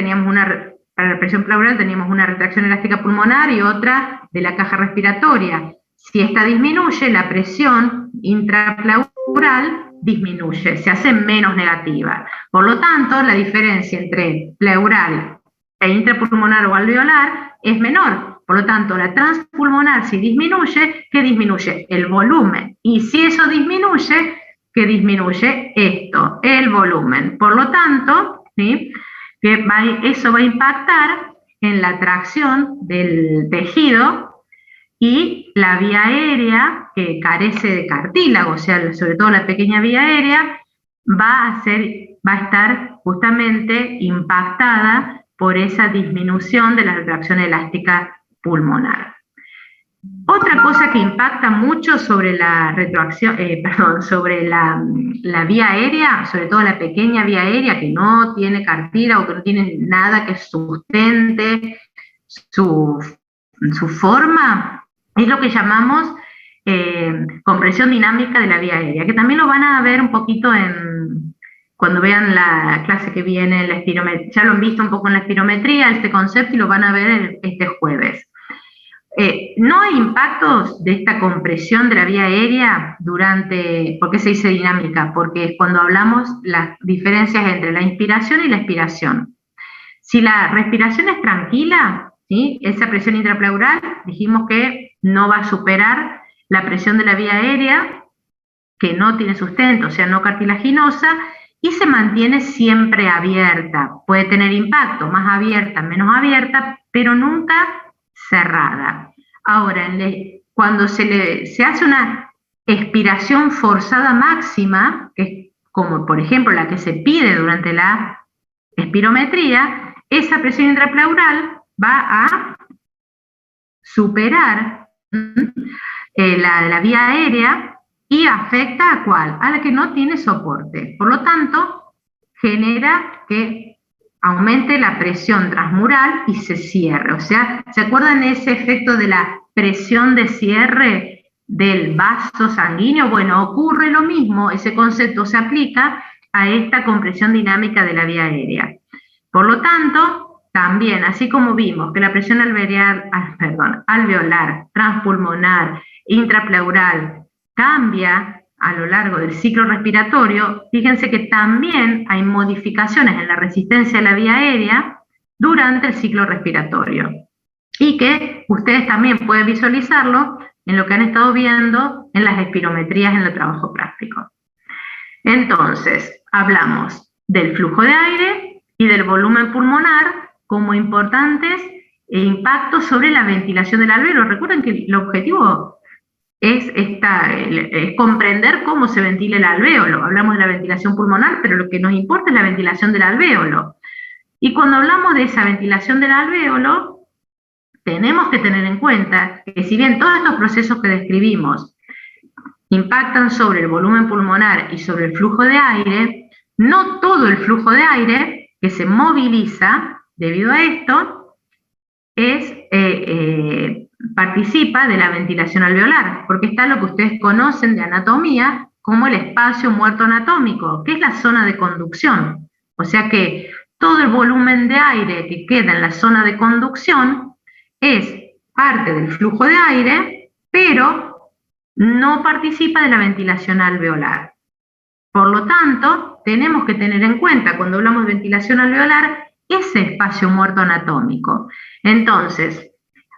Speaker 1: para la presión pleural teníamos una retracción elástica pulmonar y otra de la caja respiratoria? Si esta disminuye, la presión intrapleural disminuye, se hace menos negativa. Por lo tanto, la diferencia entre pleural e intrapulmonar o alveolar es menor. Por lo tanto, la transpulmonar, si disminuye, ¿qué disminuye? El volumen. Y si eso disminuye, ¿qué disminuye? Esto, el volumen. Por lo tanto, ¿sí?, eso va a impactar en la tracción del tejido, y la vía aérea, que carece de cartílago, o sea, sobre todo la pequeña vía aérea, va a estar justamente impactada por esa disminución de la retracción elástica pulmonar. Otra cosa que impacta mucho sobre la retroacción, sobre la vía aérea, sobre todo la pequeña vía aérea que no tiene cartera o que no tiene nada que sustente su, su forma, es lo que llamamos compresión dinámica de la vía aérea, que también lo van a ver un poquito cuando vean la clase que viene, la espirometría. Ya lo han visto un poco en la espirometría, este concepto, y lo van a ver este jueves. No hay impactos de esta compresión de la vía aérea ¿por qué se dice dinámica? Porque es cuando hablamos las diferencias entre la inspiración y la expiración. Si la respiración es tranquila, ¿sí? Esa presión intrapleural, dijimos que no va a superar la presión de la vía aérea, que no tiene sustento, o sea, no cartilaginosa, y se mantiene siempre abierta. Puede tener impacto, más abierta, menos abierta, pero nunca cerrada. Ahora, cuando se hace una expiración forzada máxima, que es como por ejemplo la que se pide durante la espirometría, esa presión intrapleural va a superar la vía aérea y afecta a cuál, a la que no tiene soporte. Por lo tanto, genera que aumente la presión transmural y se cierre. O sea, ¿se acuerdan ese efecto de la presión de cierre del vaso sanguíneo? Bueno, ocurre lo mismo, ese concepto se aplica a esta compresión dinámica de la vía aérea. Por lo tanto, también, así como vimos que la presión alveolar, transpulmonar, intrapleural cambia a lo largo del ciclo respiratorio, fíjense que también hay modificaciones en la resistencia a la vía aérea durante el ciclo respiratorio. Y que ustedes también pueden visualizarlo en lo que han estado viendo en las espirometrías en el trabajo práctico. Entonces, hablamos del flujo de aire y del volumen pulmonar como importantes impactos sobre la ventilación del alveolo. Recuerden que el objetivo es comprender cómo se ventila el alvéolo. Hablamos de la ventilación pulmonar, pero lo que nos importa es la ventilación del alvéolo. Y cuando hablamos de esa ventilación del alvéolo, tenemos que tener en cuenta que si bien todos estos procesos que describimos impactan sobre el volumen pulmonar y sobre el flujo de aire, no todo el flujo de aire que se moviliza debido a esto participa de la ventilación alveolar, porque está lo que ustedes conocen de anatomía como el espacio muerto anatómico, que es la zona de conducción. O sea que todo el volumen de aire que queda en la zona de conducción es parte del flujo de aire, pero no participa de la ventilación alveolar. Por lo tanto, tenemos que tener en cuenta cuando hablamos de ventilación alveolar ese espacio muerto anatómico. Entonces,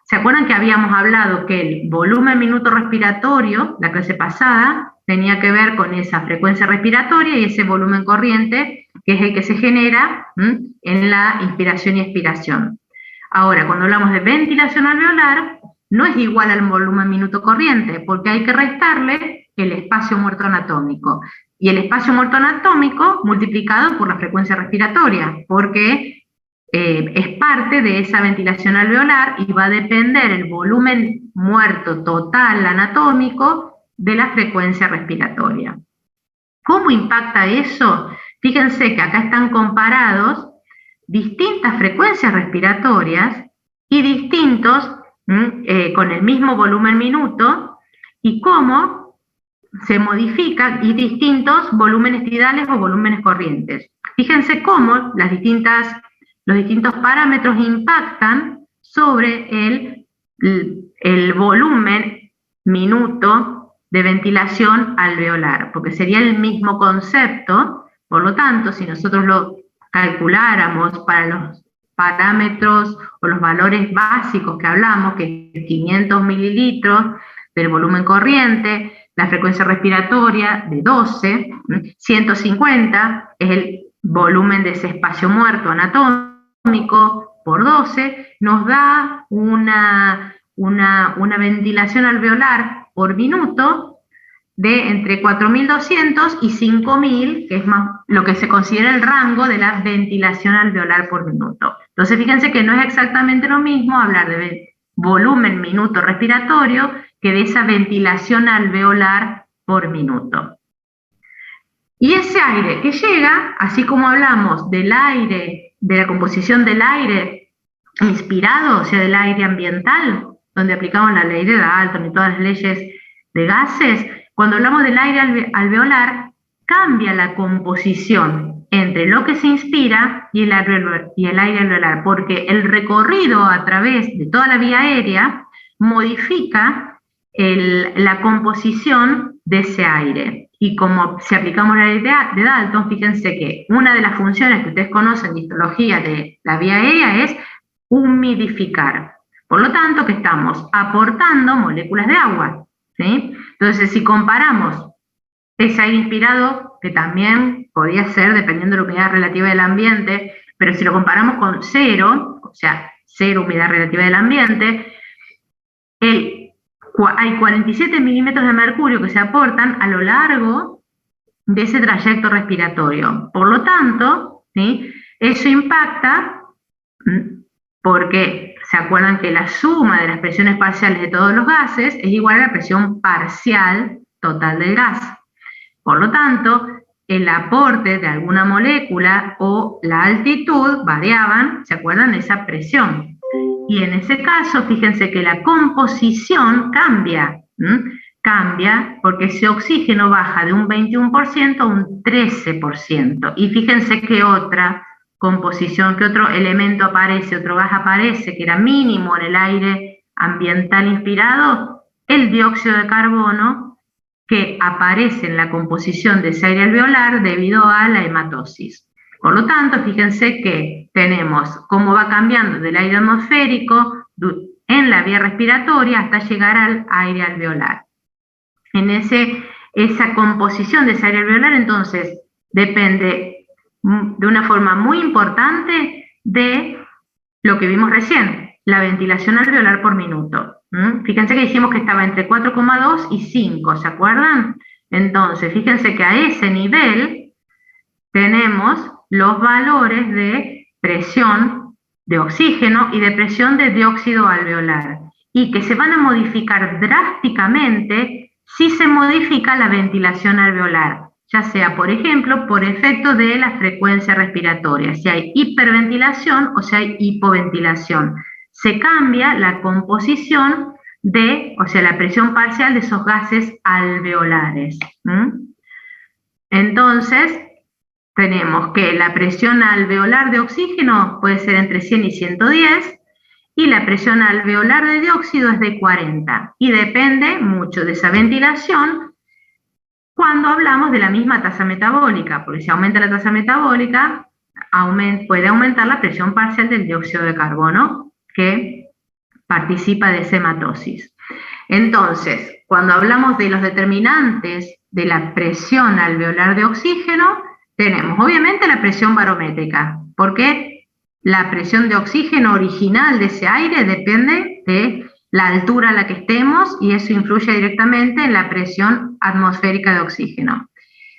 Speaker 1: ¿se acuerdan que habíamos hablado que el volumen minuto respiratorio, la clase pasada, tenía que ver con esa frecuencia respiratoria y ese volumen corriente, que es el que se genera en la inspiración y expiración? Ahora, cuando hablamos de ventilación alveolar, no es igual al volumen minuto corriente, porque hay que restarle el espacio muerto anatómico. Y el espacio muerto anatómico multiplicado por la frecuencia respiratoria, porque es parte de esa ventilación alveolar y va a depender el volumen muerto total anatómico de la frecuencia respiratoria. ¿Cómo impacta eso? Fíjense que acá están comparados distintas frecuencias respiratorias y distintos con el mismo volumen minuto y cómo se modifican y distintos volúmenes tidales o volúmenes corrientes. Fíjense cómo los distintos parámetros impactan sobre el volumen minuto de ventilación alveolar, porque sería el mismo concepto. Por lo tanto, si nosotros lo calculáramos para los parámetros o los valores básicos que hablamos, que es 500 mililitros del volumen corriente, la frecuencia respiratoria de 12, 150 es el volumen de ese espacio muerto anatómico por 12, nos da una ventilación alveolar por minuto de entre 4.200 y 5.000, que es más lo que se considera el rango de la ventilación alveolar por minuto. Entonces, fíjense que no es exactamente lo mismo hablar de volumen minuto respiratorio que de esa ventilación alveolar por minuto. Y ese aire que llega, así como hablamos del aire, de la composición del aire inspirado, o sea, del aire ambiental, donde aplicamos la ley de Dalton y todas las leyes de gases, cuando hablamos del aire alveolar, cambia la composición entre lo que se inspira y el aire alveolar, porque el recorrido a través de toda la vía aérea modifica la composición de ese aire. Y como si aplicamos la ley de Dalton, fíjense que una de las funciones que ustedes conocen de histología de la vía aérea es humidificar. Por lo tanto, que estamos aportando moléculas de agua, ¿sí? Entonces, si comparamos ese aire inspirado, que también podía ser dependiendo de la humedad relativa del ambiente, pero si lo comparamos con cero, o sea, cero humedad relativa del ambiente, hay 47 milímetros de mercurio que se aportan a lo largo de ese trayecto respiratorio. Por lo tanto, ¿sí?, eso impacta porque se acuerdan que la suma de las presiones parciales de todos los gases es igual a la presión parcial total del gas. Por lo tanto, el aporte de alguna molécula o la altitud variaban, ¿se acuerdan?, de esa presión. Y en ese caso, fíjense que la composición cambia, cambia porque ese oxígeno baja de un 21% a un 13%. Y fíjense que otra composición, que otro elemento aparece, otro gas aparece, que era mínimo en el aire ambiental inspirado, el dióxido de carbono, que aparece en la composición de ese aire alveolar debido a la hematosis. Por lo tanto, fíjense que tenemos cómo va cambiando del aire atmosférico en la vía respiratoria hasta llegar al aire alveolar. En esa composición de ese aire alveolar, entonces, depende de una forma muy importante de lo que vimos recién, la ventilación alveolar por minuto. Fíjense que dijimos que estaba entre 4,2 y 5, ¿se acuerdan? Entonces, fíjense que a ese nivel tenemos los valores de presión de oxígeno y de presión de dióxido alveolar, y que se van a modificar drásticamente si se modifica la ventilación alveolar, ya sea, por ejemplo, por efecto de la frecuencia respiratoria, si hay hiperventilación o si hay hipoventilación. Se cambia la composición o sea, la presión parcial de esos gases alveolares. Entonces, tenemos que la presión alveolar de oxígeno puede ser entre 100 y 110, y la presión alveolar de dióxido es de 40, y depende mucho de esa ventilación cuando hablamos de la misma tasa metabólica, porque si aumenta la tasa metabólica, puede aumentar la presión parcial del dióxido de carbono que participa de esa hematosis. Entonces, cuando hablamos de los determinantes de la presión alveolar de oxígeno, tenemos obviamente la presión barométrica, porque la presión de oxígeno original de ese aire depende de la altura a la que estemos, y eso influye directamente en la presión atmosférica de oxígeno.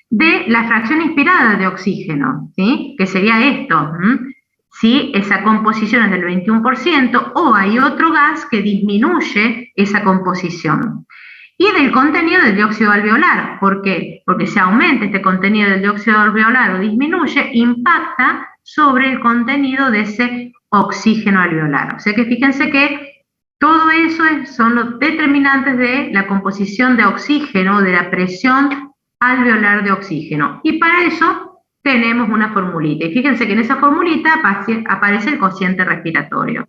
Speaker 1: De la fracción inspirada de oxígeno, ¿sí?, que sería esto, si esa composición es del 21% o hay otro gas que disminuye esa composición. Y del contenido del dióxido alveolar. ¿Por qué? Porque si aumenta este contenido del dióxido alveolar o disminuye, impacta sobre el contenido de ese oxígeno alveolar. O sea que fíjense que todo eso son los determinantes de la composición de oxígeno, de la presión alveolar de oxígeno. Y para eso tenemos una formulita. Y fíjense que en esa formulita aparece el cociente respiratorio.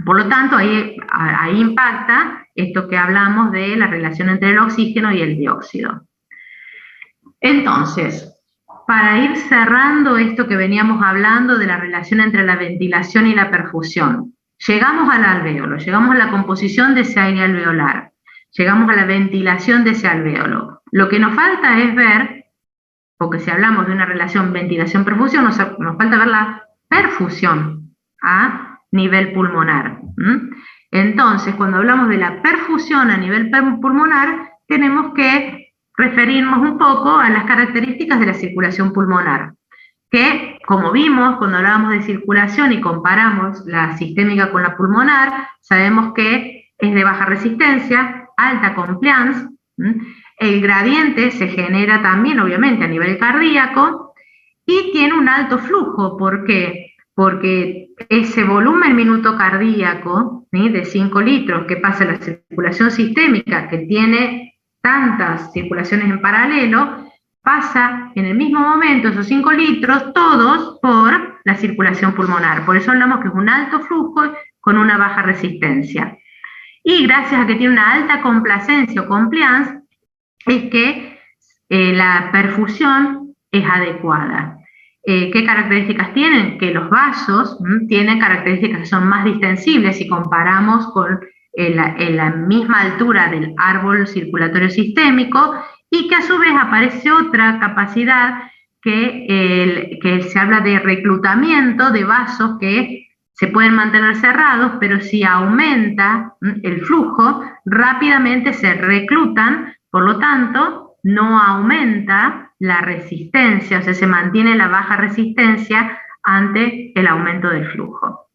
Speaker 1: Por lo tanto, ahí impacta esto que hablamos de la relación entre el oxígeno y el dióxido. Entonces, para ir cerrando esto que veníamos hablando de la relación entre la ventilación y la perfusión, llegamos al alvéolo, llegamos a la composición de ese aire alveolar, llegamos a la ventilación de ese alvéolo. Lo que nos falta es ver, porque si hablamos de una relación ventilación-perfusión, nos falta ver la perfusión a nivel pulmonar. Entonces, cuando hablamos de la perfusión a nivel pulmonar, tenemos que referirnos un poco a las características de la circulación pulmonar. que, como vimos cuando hablábamos de circulación y comparamos la sistémica con la pulmonar, sabemos que es de baja resistencia, alta compliance. El gradiente se genera también, obviamente, a nivel cardíaco y tiene un alto flujo. ¿Por qué? Porque ese volumen minuto cardíaco, ¿sí?, de 5 litros que pasa a la circulación sistémica, que tiene tantas circulaciones en paralelo, pasa en el mismo momento esos 5 litros todos por la circulación pulmonar. Por eso hablamos que es un alto flujo con una baja resistencia. Y gracias a que tiene una alta complacencia o compliance, es que la perfusión es adecuada. ¿Qué características tienen? Que los vasos tienen características que son más distensibles si comparamos con la misma altura del árbol circulatorio sistémico, y que a su vez aparece otra capacidad que se habla de reclutamiento de vasos que se pueden mantener cerrados, pero si aumenta el flujo, rápidamente se reclutan, por lo tanto, no aumenta la resistencia, o sea, se mantiene la baja resistencia ante el aumento del flujo.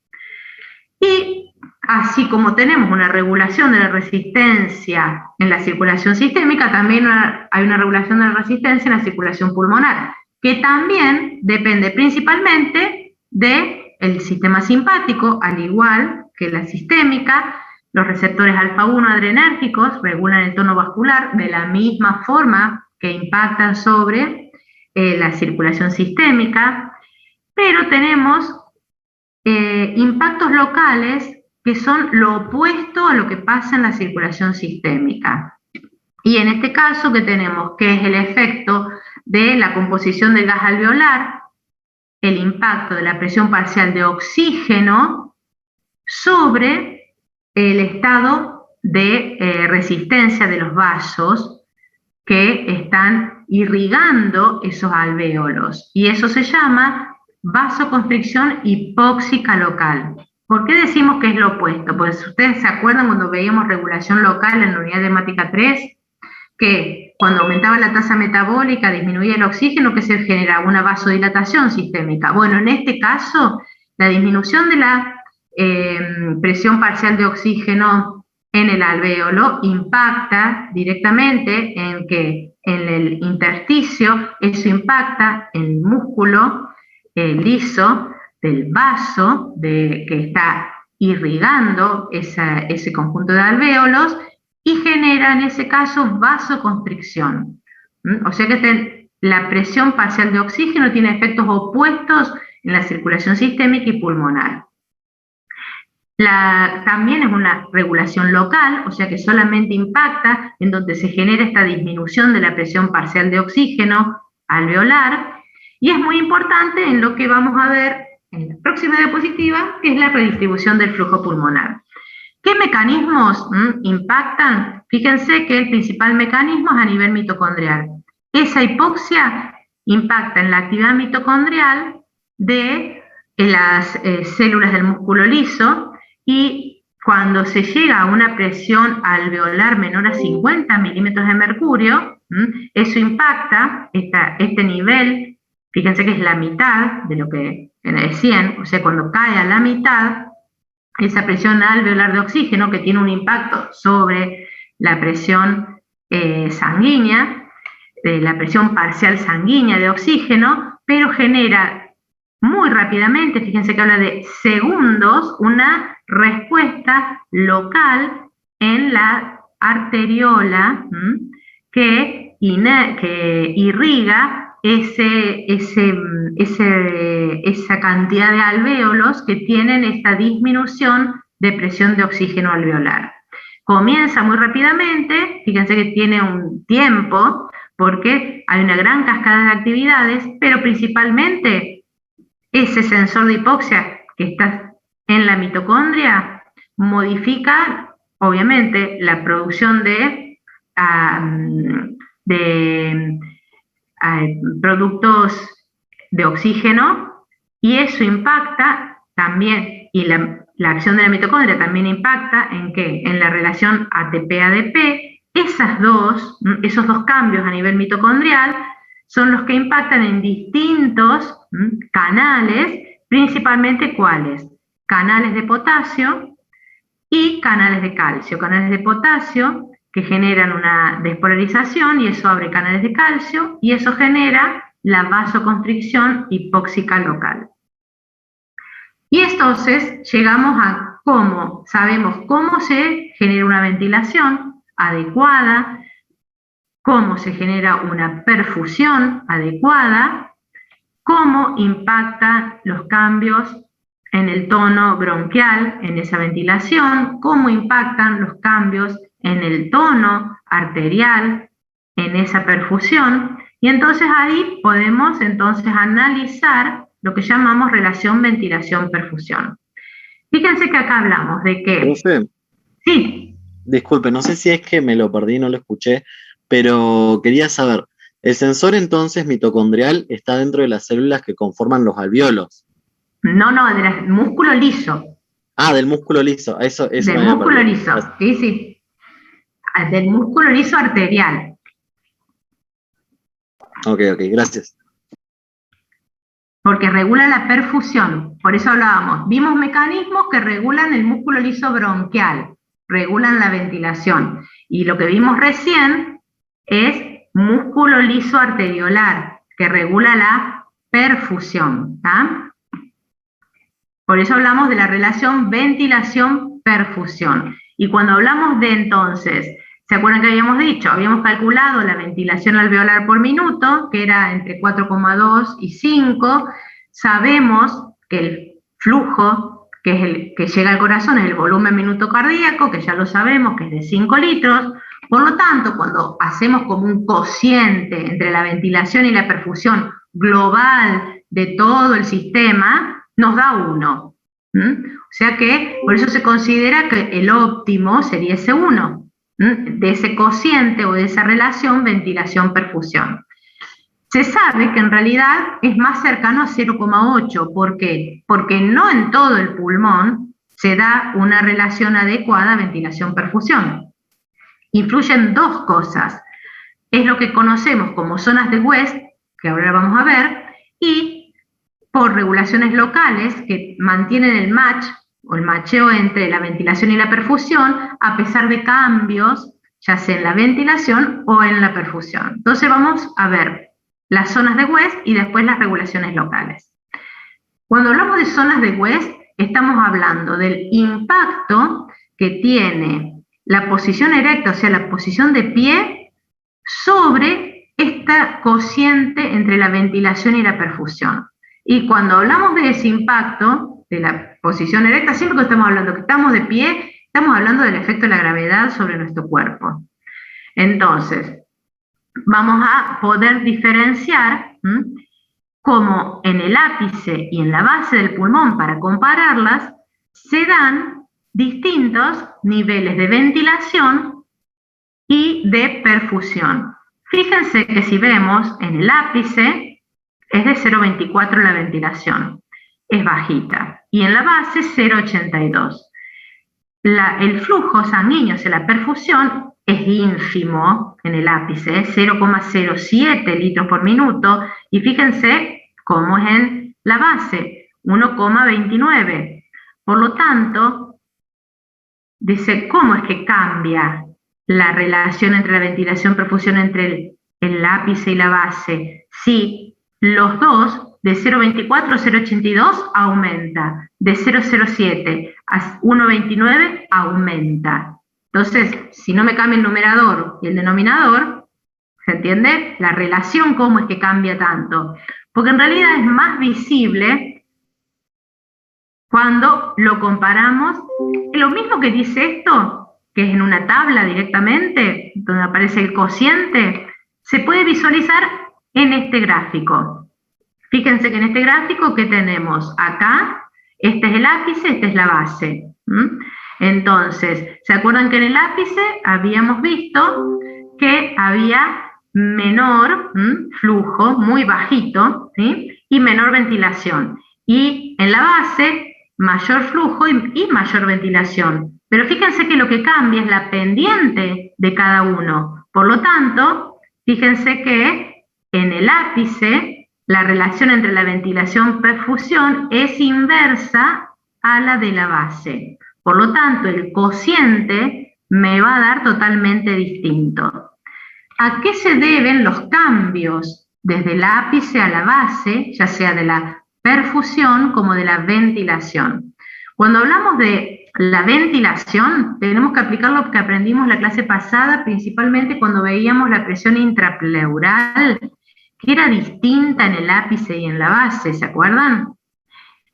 Speaker 1: Y así como tenemos una regulación de la resistencia en la circulación sistémica, también hay una regulación de la resistencia en la circulación pulmonar, que también depende principalmente del sistema simpático, al igual que la sistémica. Los receptores alfa-1 adrenérgicos regulan el tono vascular de la misma forma que impactan sobre la circulación sistémica, pero tenemos impactos locales que son lo opuesto a lo que pasa en la circulación sistémica. Y en este caso, ¿qué tenemos? Que es el efecto de la composición del gas alveolar, el impacto de la presión parcial de oxígeno sobre el estado de resistencia de los vasos que están irrigando esos alvéolos. Y eso se llama vasoconstricción hipóxica local. ¿Por qué decimos que es lo opuesto? Pues ustedes se acuerdan cuando veíamos regulación local en la unidad de hemática 3, que cuando aumentaba la tasa metabólica disminuía el oxígeno, que se generaba una vasodilatación sistémica. Bueno, en este caso, la disminución de la presión parcial de oxígeno en el alvéolo impacta directamente en que en el intersticio, eso impacta en el músculo liso del vaso que está irrigando ese conjunto de alvéolos, y genera en ese caso vasoconstricción. O sea que la presión parcial de oxígeno tiene efectos opuestos en la circulación sistémica y pulmonar. También es una regulación local, o sea que solamente impacta en donde se genera esta disminución de la presión parcial de oxígeno alveolar, y es muy importante en lo que vamos a ver en la próxima diapositiva, que es la redistribución del flujo pulmonar. ¿Qué mecanismos impactan? Fíjense que el principal mecanismo es a nivel mitocondrial. Esa hipoxia impacta en la actividad mitocondrial de las células del músculo liso, y cuando se llega a una presión alveolar menor a 50 milímetros de mercurio, eso impacta este nivel. Fíjense que es la mitad de lo que decían, o sea, cuando cae a la mitad, esa presión alveolar de oxígeno, que tiene un impacto sobre la presión sanguínea, la presión parcial sanguínea de oxígeno, pero genera muy rápidamente, fíjense que habla de segundos, una respuesta local en la arteriola que irriga esa cantidad de alvéolos que tienen esta disminución de presión de oxígeno alveolar. Comienza muy rápidamente, fíjense que tiene un tiempo, porque hay una gran cascada de actividades, pero principalmente ese sensor de hipoxia que está en la mitocondria modifica, obviamente, la producción de productos de oxígeno, y eso impacta también, y la acción de la mitocondria también impacta en ¿qué? En la relación ATP-ADP. Esos dos cambios a nivel mitocondrial son los que impactan en distintos canales, principalmente ¿cuáles? Canales de potasio y canales de calcio. Canales de potasio que generan una despolarización y eso abre canales de calcio y eso genera la vasoconstricción hipóxica local. Y entonces llegamos a cómo, sabemos cómo se genera una ventilación adecuada, cómo se genera una perfusión adecuada, cómo impactan los cambios en el tono bronquial en esa ventilación, cómo impactan los cambios en el tono arterial en esa perfusión, y entonces ahí podemos entonces analizar lo que llamamos relación ventilación-perfusión. Fíjense que acá hablamos de que...
Speaker 2: Profe,
Speaker 1: Sí.
Speaker 2: disculpe, no sé si es que me lo perdí, no lo escuché, pero quería saber, el sensor entonces mitocondrial está dentro de las células que conforman los alvéolos.
Speaker 1: No, del músculo liso.
Speaker 2: Ah, del músculo liso, eso
Speaker 1: Del
Speaker 2: me había
Speaker 1: músculo
Speaker 2: perdido.
Speaker 1: liso, sí. Del músculo liso arterial.
Speaker 2: Ok, gracias.
Speaker 1: Porque regula la perfusión, por eso hablábamos. Vimos mecanismos que regulan el músculo liso bronquial, regulan la ventilación. Y lo que vimos recién es músculo liso arteriolar, que regula la perfusión. ¿Tá? Por eso hablamos de la relación ventilación-perfusión. Y cuando hablamos de entonces, ¿se acuerdan que habíamos dicho? Habíamos calculado la ventilación alveolar por minuto, que era entre 4,2 y 5. Sabemos que el flujo, que es el que llega al corazón, es el volumen minuto cardíaco, que ya lo sabemos, que es de 5 litros. Por lo tanto, cuando hacemos como un cociente entre la ventilación y la perfusión global de todo el sistema, nos da 1. O sea que por eso se considera que el óptimo sería ese 1, de ese cociente o de esa relación ventilación-perfusión. Se sabe que en realidad es más cercano a 0,8. ¿Por qué? Porque no en todo el pulmón se da una relación adecuada ventilación-perfusión. Influyen dos cosas. Es lo que conocemos como zonas de West, que ahora vamos a ver, y por regulaciones locales que mantienen el match o el macheo entre la ventilación y la perfusión a pesar de cambios, ya sea en la ventilación o en la perfusión. Entonces vamos a ver las zonas de West y después las regulaciones locales. Cuando hablamos de zonas de West, estamos hablando del impacto que tiene la posición erecta, o sea, la posición de pie, sobre esta cociente entre la ventilación y la perfusión. Y cuando hablamos de ese impacto de la posición erecta, siempre que estamos hablando que estamos de pie, estamos hablando del efecto de la gravedad sobre nuestro cuerpo. Entonces, vamos a poder diferenciar cómo en el ápice y en la base del pulmón, para compararlas, se dan distintos niveles de ventilación y de perfusión. Fíjense que si vemos en el ápice es de 0,24 la ventilación, es bajita, y en la base 0,82. El flujo sanguíneo, o sea, la perfusión, es ínfimo en el ápice, 0,07 litros por minuto, y fíjense cómo es en la base, 1,29. Por lo tanto, dice, ¿cómo es que cambia la relación entre la ventilación-perfusión entre el ápice y la base? Si los dos, de 0,24 a 0,82, aumenta, de 0,07 a 1,29 aumenta. Entonces, si no me cambia el numerador y el denominador, ¿se entiende? La relación, ¿cómo es que cambia tanto? Porque en realidad es más visible cuando lo comparamos. Lo mismo que dice esto, que es en una tabla directamente, donde aparece el cociente, se puede visualizar en este gráfico. Fíjense que en este gráfico, ¿qué tenemos? Acá, este es el ápice, esta es la base. Entonces, ¿se acuerdan que en el ápice habíamos visto que había menor flujo, muy bajito, ¿sí? Y menor ventilación? Y en la base, mayor flujo y mayor ventilación. Pero fíjense que lo que cambia es la pendiente de cada uno. Por lo tanto, fíjense que en el ápice la relación entre la ventilación-perfusión es inversa a la de la base. Por lo tanto, el cociente me va a dar totalmente distinto. ¿A qué se deben los cambios desde el ápice a la base, ya sea de la perfusión como de la ventilación? Cuando hablamos de la ventilación, tenemos que aplicar lo que aprendimos la clase pasada, principalmente cuando veíamos la presión intrapleural, que era distinta en el ápice y en la base, ¿se acuerdan?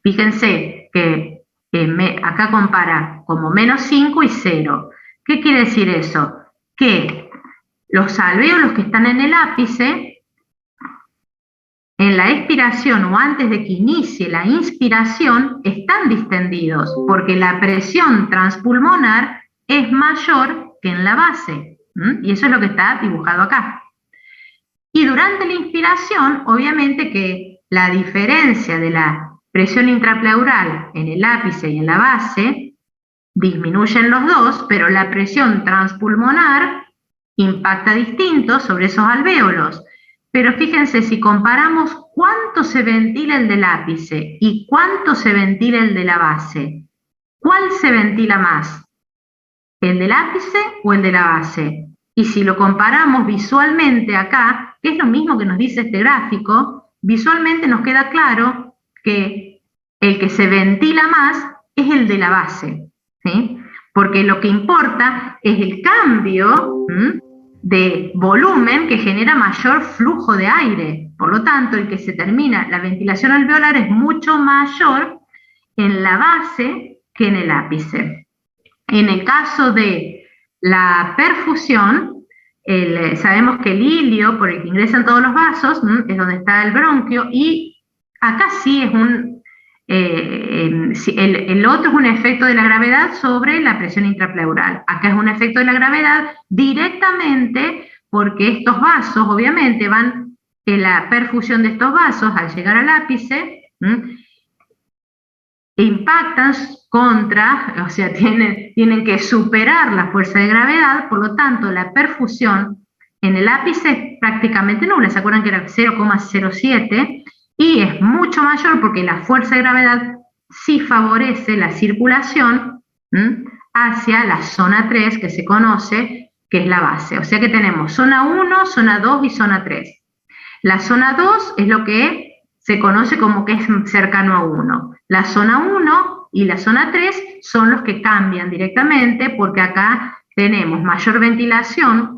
Speaker 1: Fíjense que acá compara como -5 y 0. ¿Qué quiere decir eso? Que los alvéolos que están en el ápice, en la expiración o antes de que inicie la inspiración, están distendidos porque la presión transpulmonar es mayor que en la base. Y eso es lo que está dibujado acá. Y durante la inspiración, obviamente que la diferencia de la presión intrapleural en el ápice y en la base disminuyen los dos, pero la presión transpulmonar impacta distinto sobre esos alvéolos. Pero fíjense, si comparamos cuánto se ventila el del ápice y cuánto se ventila el de la base, ¿cuál se ventila más? ¿El del ápice o el de la base? Y si lo comparamos visualmente acá, que es lo mismo que nos dice este gráfico, visualmente nos queda claro que el que se ventila más es el de la base, ¿sí? Porque lo que importa es el cambio de volumen que genera mayor flujo de aire. Por lo tanto, el que se termina, la ventilación alveolar es mucho mayor en la base que en el ápice. En el caso de la perfusión, sabemos que el hilio, por el que ingresan todos los vasos, es donde está el bronquio, y acá sí es el otro es un efecto de la gravedad sobre la presión intrapleural. Acá es un efecto de la gravedad directamente porque estos vasos, obviamente, van en la perfusión de estos vasos al llegar al ápice, impactan contra, o sea, tienen que superar la fuerza de gravedad, por lo tanto, la perfusión en el ápice es prácticamente nula. ¿Se acuerdan que era 0,07? Y es mucho mayor porque la fuerza de gravedad sí favorece la circulación hacia la zona 3, que se conoce, que es la base. O sea que tenemos zona 1, zona 2 y zona 3. La zona 2 es lo que se conoce como que es cercano a 1. La zona 1 y la zona 3 son los que cambian directamente porque acá tenemos mayor ventilación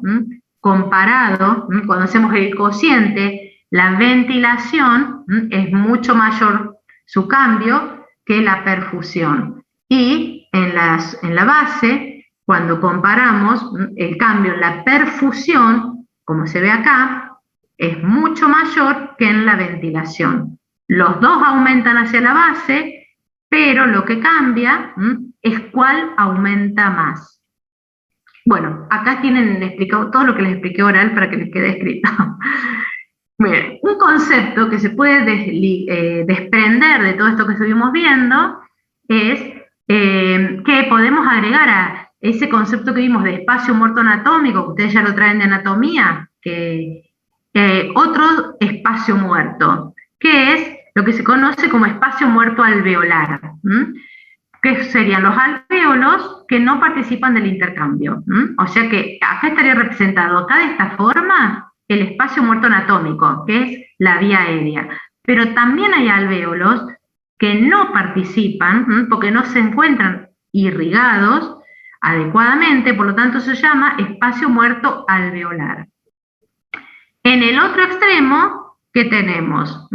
Speaker 1: comparado, cuando hacemos el cociente, la ventilación es mucho mayor su cambio que la perfusión. Y en la base, cuando comparamos el cambio en la perfusión, como se ve acá, es mucho mayor que en la ventilación. Los dos aumentan hacia la base, pero lo que cambia es cuál aumenta más. Bueno, acá tienen explicado todo lo que les expliqué oral para que les quede escrito. Miren, un concepto que se puede desprender de todo esto que estuvimos viendo es que podemos agregar a ese concepto que vimos de espacio muerto anatómico, que ustedes ya lo traen de anatomía, otro espacio muerto, que es lo que se conoce como espacio muerto alveolar, que serían los alvéolos que no participan del intercambio. O sea que acá estaría representado acá de esta forma el espacio muerto anatómico, que es la vía aérea. Pero también hay alvéolos que no participan porque no se encuentran irrigados adecuadamente, por lo tanto se llama espacio muerto alveolar. En el otro extremo, ¿qué tenemos?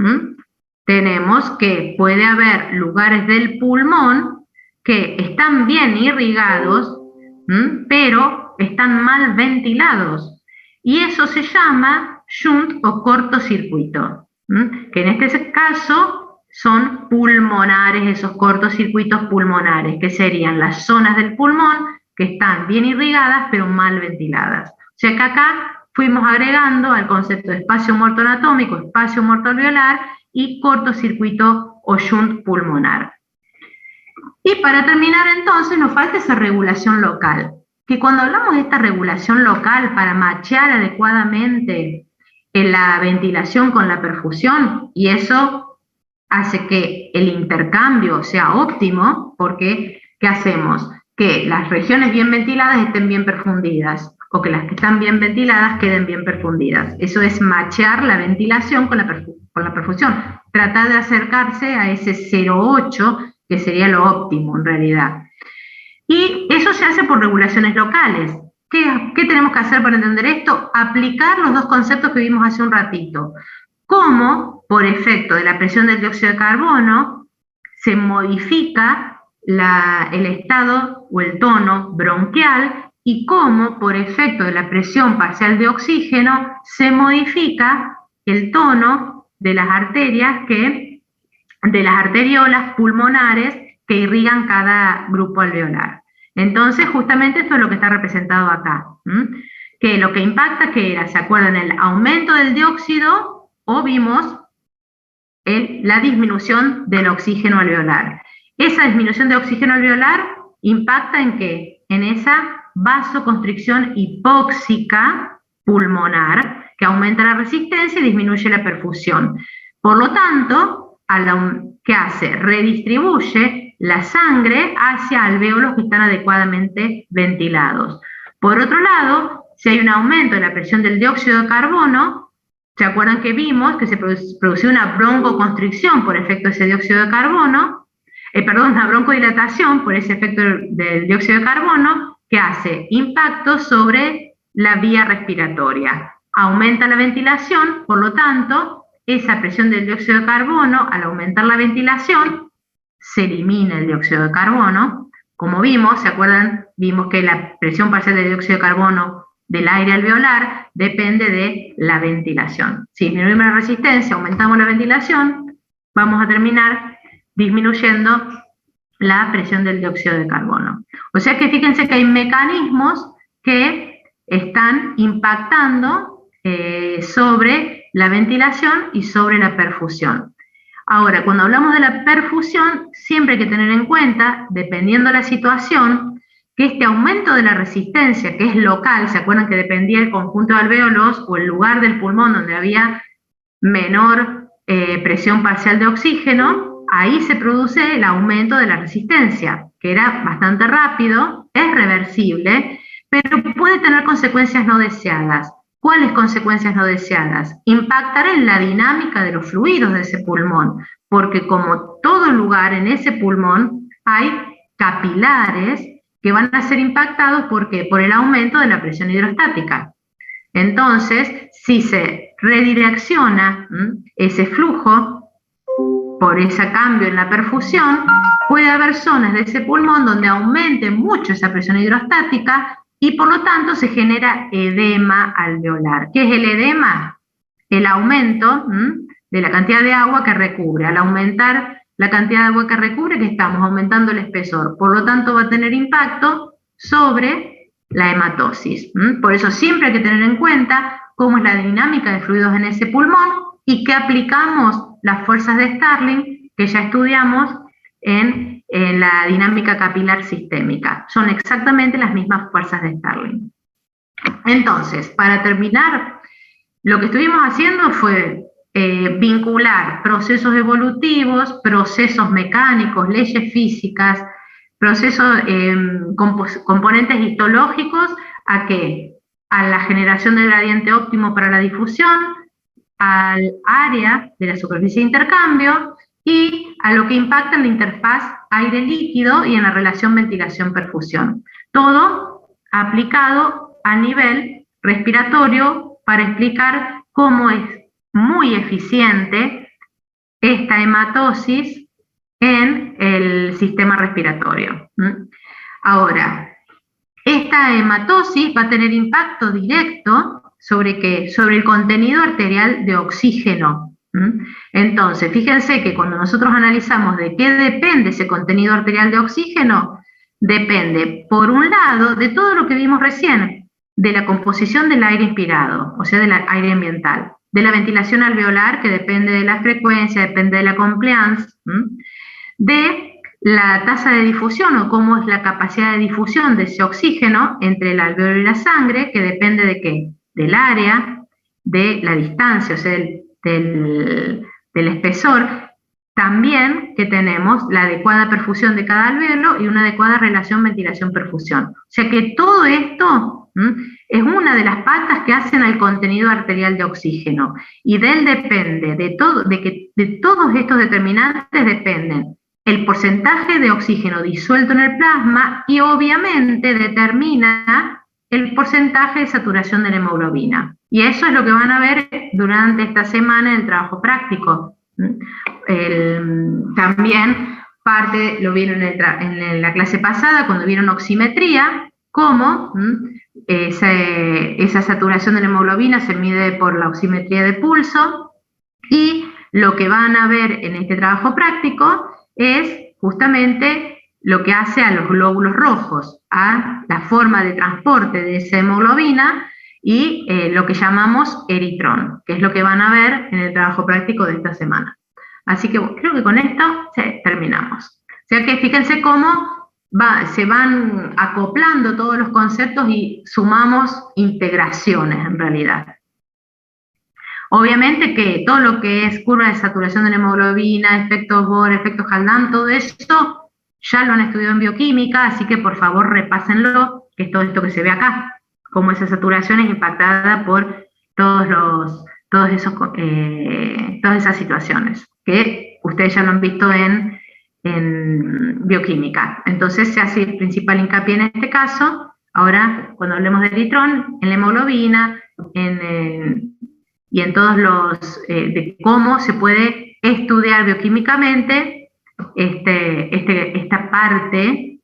Speaker 1: Tenemos que puede haber lugares del pulmón que están bien irrigados, pero están mal ventilados. Y eso se llama shunt o cortocircuito, que en este caso son pulmonares, esos cortocircuitos pulmonares, que serían las zonas del pulmón que están bien irrigadas pero mal ventiladas. O sea que acá fuimos agregando al concepto de espacio muerto anatómico, espacio muerto alveolar y cortocircuito o shunt pulmonar. Y para terminar entonces nos falta esa regulación local, que cuando hablamos de esta regulación local para machear adecuadamente la ventilación con la perfusión, y eso hace que el intercambio sea óptimo, porque ¿qué hacemos? Que las regiones bien ventiladas estén bien perfundidas, o que las que están bien ventiladas queden bien perfundidas. Eso es machear la ventilación con la perfusión. Tratar de acercarse a ese 0,8, que sería lo óptimo en realidad. Y eso se hace por regulaciones locales. ¿Qué tenemos que hacer para entender esto? Aplicar los dos conceptos que vimos hace un ratito. Cómo, por efecto de la presión del dióxido de carbono, se modifica el estado o el tono bronquial, y cómo, por efecto de la presión parcial de oxígeno, se modifica el tono de las arterias de las arteriolas pulmonares que irrigan cada grupo alveolar. Entonces, justamente esto es lo que está representado acá, que lo que impacta, que era, ¿se acuerdan? El aumento del dióxido, o vimos la disminución del oxígeno alveolar. Esa disminución de oxígeno alveolar impacta ¿en qué? En esa vasoconstricción hipóxica pulmonar, que aumenta la resistencia y disminuye la perfusión. Por lo tanto, ¿qué hace? Redistribuye la sangre hacia alvéolos que están adecuadamente ventilados. Por otro lado, si hay un aumento de la presión del dióxido de carbono, ¿se acuerdan que vimos que se produció una broncoconstricción por efecto de ese dióxido de carbono? Una broncodilatación por ese efecto del dióxido de carbono, que hace impacto sobre la vía respiratoria. Aumenta la ventilación, por lo tanto, esa presión del dióxido de carbono, al aumentar la ventilación, se elimina el dióxido de carbono. Como vimos, ¿se acuerdan? Vimos que la presión parcial del dióxido de carbono del aire alveolar depende de la ventilación. Si disminuimos la resistencia, aumentamos la ventilación, vamos a terminar disminuyendo la presión del dióxido de carbono. O sea que fíjense que hay mecanismos que están impactando sobre la ventilación y sobre la perfusión. Ahora, cuando hablamos de la perfusión, siempre hay que tener en cuenta, dependiendo de la situación, que este aumento de la resistencia, que es local, ¿se acuerdan que dependía del conjunto de alvéolos o el lugar del pulmón donde había menor presión parcial de oxígeno? Ahí se produce el aumento de la resistencia, que era bastante rápido, es reversible, pero puede tener consecuencias no deseadas. ¿Cuáles consecuencias no deseadas? Impactar en la dinámica de los fluidos de ese pulmón, porque como todo lugar en ese pulmón hay capilares que van a ser impactados por el aumento de la presión hidrostática. Entonces, si se redirecciona ese flujo por ese cambio en la perfusión, puede haber zonas de ese pulmón donde aumente mucho esa presión hidrostática y por lo tanto se genera edema alveolar. ¿Qué es el edema? El aumento de la cantidad de agua que recubre. Al aumentar la cantidad de agua que recubre, que estamos aumentando el espesor. Por lo tanto, va a tener impacto sobre la hematosis. Por eso siempre hay que tener en cuenta cómo es la dinámica de fluidos en ese pulmón y que aplicamos las fuerzas de Starling que ya estudiamos en la dinámica capilar sistémica. Son exactamente las mismas fuerzas de Starling. Entonces, para terminar, lo que estuvimos haciendo fue vincular procesos evolutivos, procesos mecánicos, leyes físicas, procesos, componentes histológicos, ¿a qué? A la generación del gradiente óptimo para la difusión, al área de la superficie de intercambio y a lo que impacta en la interfaz aire-líquido y en la relación ventilación-perfusión. Todo aplicado a nivel respiratorio para explicar cómo es muy eficiente esta hematosis en el sistema respiratorio. Ahora, esta hematosis va a tener impacto directo ¿sobre qué? Sobre el contenido arterial de oxígeno. Entonces, fíjense que cuando nosotros analizamos de qué depende ese contenido arterial de oxígeno, depende, por un lado, de todo lo que vimos recién, de la composición del aire inspirado, o sea, del aire ambiental, de la ventilación alveolar, que depende de la frecuencia, depende de la compliance, de la tasa de difusión o cómo es la capacidad de difusión de ese oxígeno entre el alveolo y la sangre, que depende de qué, del área, de la distancia, o sea, del espesor, también que tenemos la adecuada perfusión de cada alvéolo y una adecuada relación ventilación-perfusión. O sea que todo esto es una de las patas que hacen al contenido arterial de oxígeno, y de él depende, de todos estos determinantes dependen el porcentaje de oxígeno disuelto en el plasma, y obviamente determina el porcentaje de saturación de la hemoglobina. Y eso es lo que van a ver durante esta semana en el trabajo práctico. También parte, lo vieron en la clase pasada, cuando vieron oximetría, cómo esa saturación de la hemoglobina se mide por la oximetría de pulso, y lo que van a ver en este trabajo práctico es justamente lo que hace a los glóbulos rojos, a la forma de transporte de esa hemoglobina y lo que llamamos eritrón, que es lo que van a ver en el trabajo práctico de esta semana. Así que creo que con esto terminamos. O sea que fíjense cómo se van acoplando todos los conceptos y sumamos integraciones en realidad. Obviamente que todo lo que es curva de saturación de la hemoglobina, efectos Bohr, efectos Haldane, todo esto ya lo han estudiado en bioquímica, así que por favor repásenlo, que es todo esto que se ve acá, cómo esa saturación es impactada por todas esas situaciones, que ustedes ya lo han visto en bioquímica. Entonces se hace el principal hincapié en este caso. Ahora, cuando hablemos de eritrón, en la hemoglobina, y en todos de cómo se puede estudiar bioquímicamente esta parte,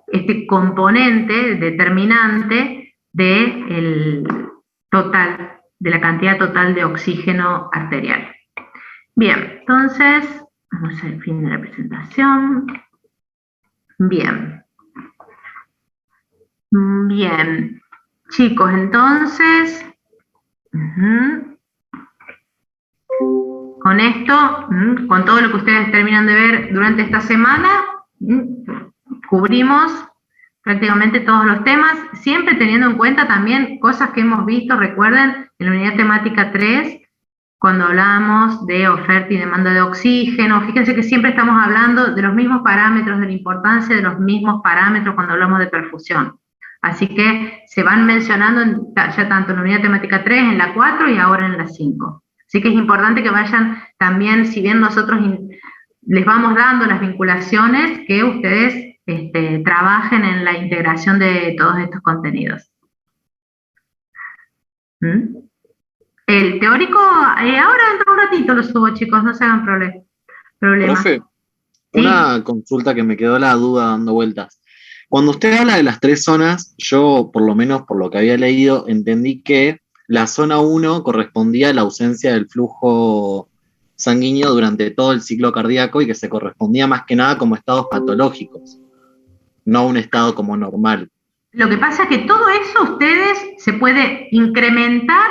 Speaker 1: este componente determinante de la cantidad total de oxígeno arterial. Bien, entonces, vamos al fin de la presentación. Bien. Bien, chicos, entonces, con esto, con todo lo que ustedes terminan de ver durante esta semana, cubrimos prácticamente todos los temas, siempre teniendo en cuenta también cosas que hemos visto. Recuerden, en la unidad temática 3, cuando hablamos de oferta y demanda de oxígeno, fíjense que siempre estamos hablando de los mismos parámetros, de la importancia de los mismos parámetros cuando hablamos de perfusión. Así que se van mencionando ya tanto en la unidad temática 3, en la 4 y ahora en la 5. Así que es importante que vayan también, si bien nosotros les vamos dando las vinculaciones, que ustedes trabajen en la integración de todos estos contenidos. El teórico, ahora dentro de un ratito lo subo, chicos, no se hagan problema.
Speaker 2: Profe, ¿sí? Una consulta que me quedó la duda dando vueltas. Cuando usted habla de las 3 zonas, yo, por lo menos por lo que había leído, entendí que la zona 1 correspondía a la ausencia del flujo sanguíneo durante todo el ciclo cardíaco y que se correspondía más que nada como estados patológicos, no a un estado como normal.
Speaker 1: Lo que pasa es que todo eso ustedes se puede incrementar,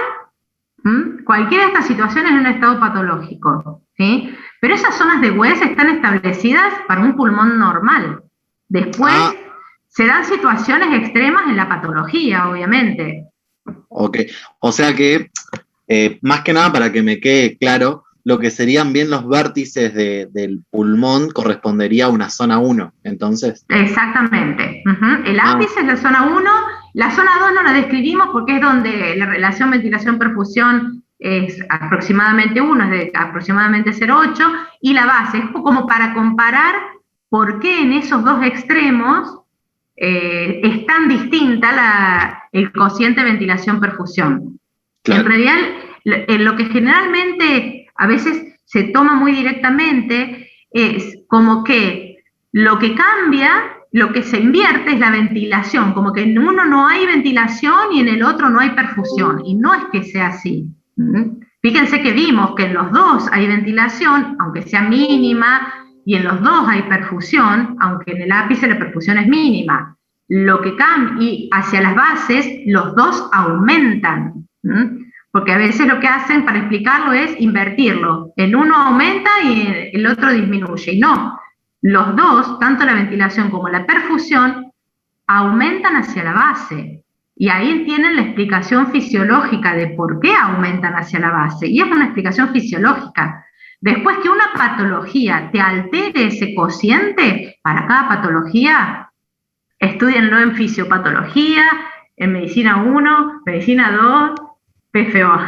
Speaker 1: cualquiera de estas situaciones en un estado patológico, ¿sí? Pero esas zonas de West están establecidas para un pulmón normal. Después se dan situaciones extremas en la patología, obviamente.
Speaker 2: Ok, o sea que, más que nada para que me quede claro, lo que serían bien los vértices del pulmón correspondería a una zona 1, entonces.
Speaker 1: Exactamente. El ápice es la zona 1, la zona 2 no la describimos porque es donde la relación ventilación-perfusión es aproximadamente 1, es de aproximadamente 0,8, y la base es como para comparar por qué en esos dos extremos es tan distinta el cociente ventilación-perfusión. Claro. En realidad, lo que generalmente a veces se toma muy directamente es como que lo que cambia, lo que se invierte es la ventilación, como que en uno no hay ventilación y en el otro no hay perfusión, y no es que sea así. Fíjense que vimos que en los dos hay ventilación, aunque sea mínima, y en los dos hay perfusión, aunque en el ápice la perfusión es mínima. Lo que cambia, y hacia las bases, los dos aumentan, porque a veces lo que hacen para explicarlo es invertirlo. El uno aumenta y el otro disminuye, y no. Los dos, tanto la ventilación como la perfusión, aumentan hacia la base. Y ahí tienen la explicación fisiológica de por qué aumentan hacia la base. Y es una explicación fisiológica. Después que una patología te altere ese cociente, para cada patología, estúdienlo en fisiopatología, en medicina 1, medicina 2, PFO.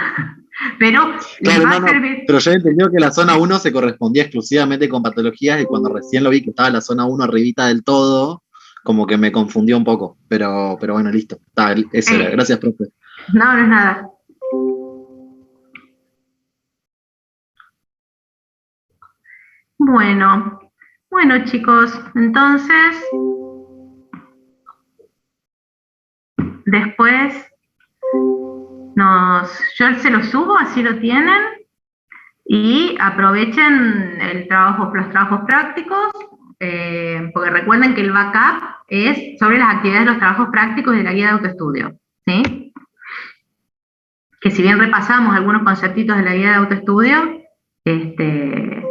Speaker 1: Pero
Speaker 2: Claro,
Speaker 1: les va
Speaker 2: no,
Speaker 1: a
Speaker 2: no,
Speaker 1: servir.
Speaker 2: pero yo he entendido que la zona 1 se correspondía exclusivamente con patologías y cuando recién lo vi que estaba la zona 1 arribita del todo, como que me confundió un poco, pero bueno, listo. Eso era,
Speaker 1: Eh,
Speaker 2: gracias, profe.
Speaker 1: no, no es nada. Bueno, bueno chicos, entonces después yo se los subo, así lo tienen, y aprovechen los trabajos prácticos, porque recuerden que el backup es sobre las actividades de los trabajos prácticos de la guía de autoestudio, ¿sí? Que si bien repasamos algunos conceptitos de la guía de autoestudio, este,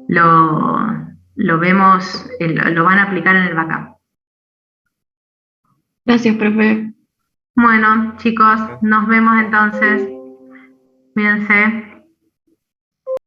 Speaker 1: lo vemos, lo van a aplicar en el backup.
Speaker 3: Gracias, profe.
Speaker 1: Bueno, chicos, nos vemos entonces. Cuídense.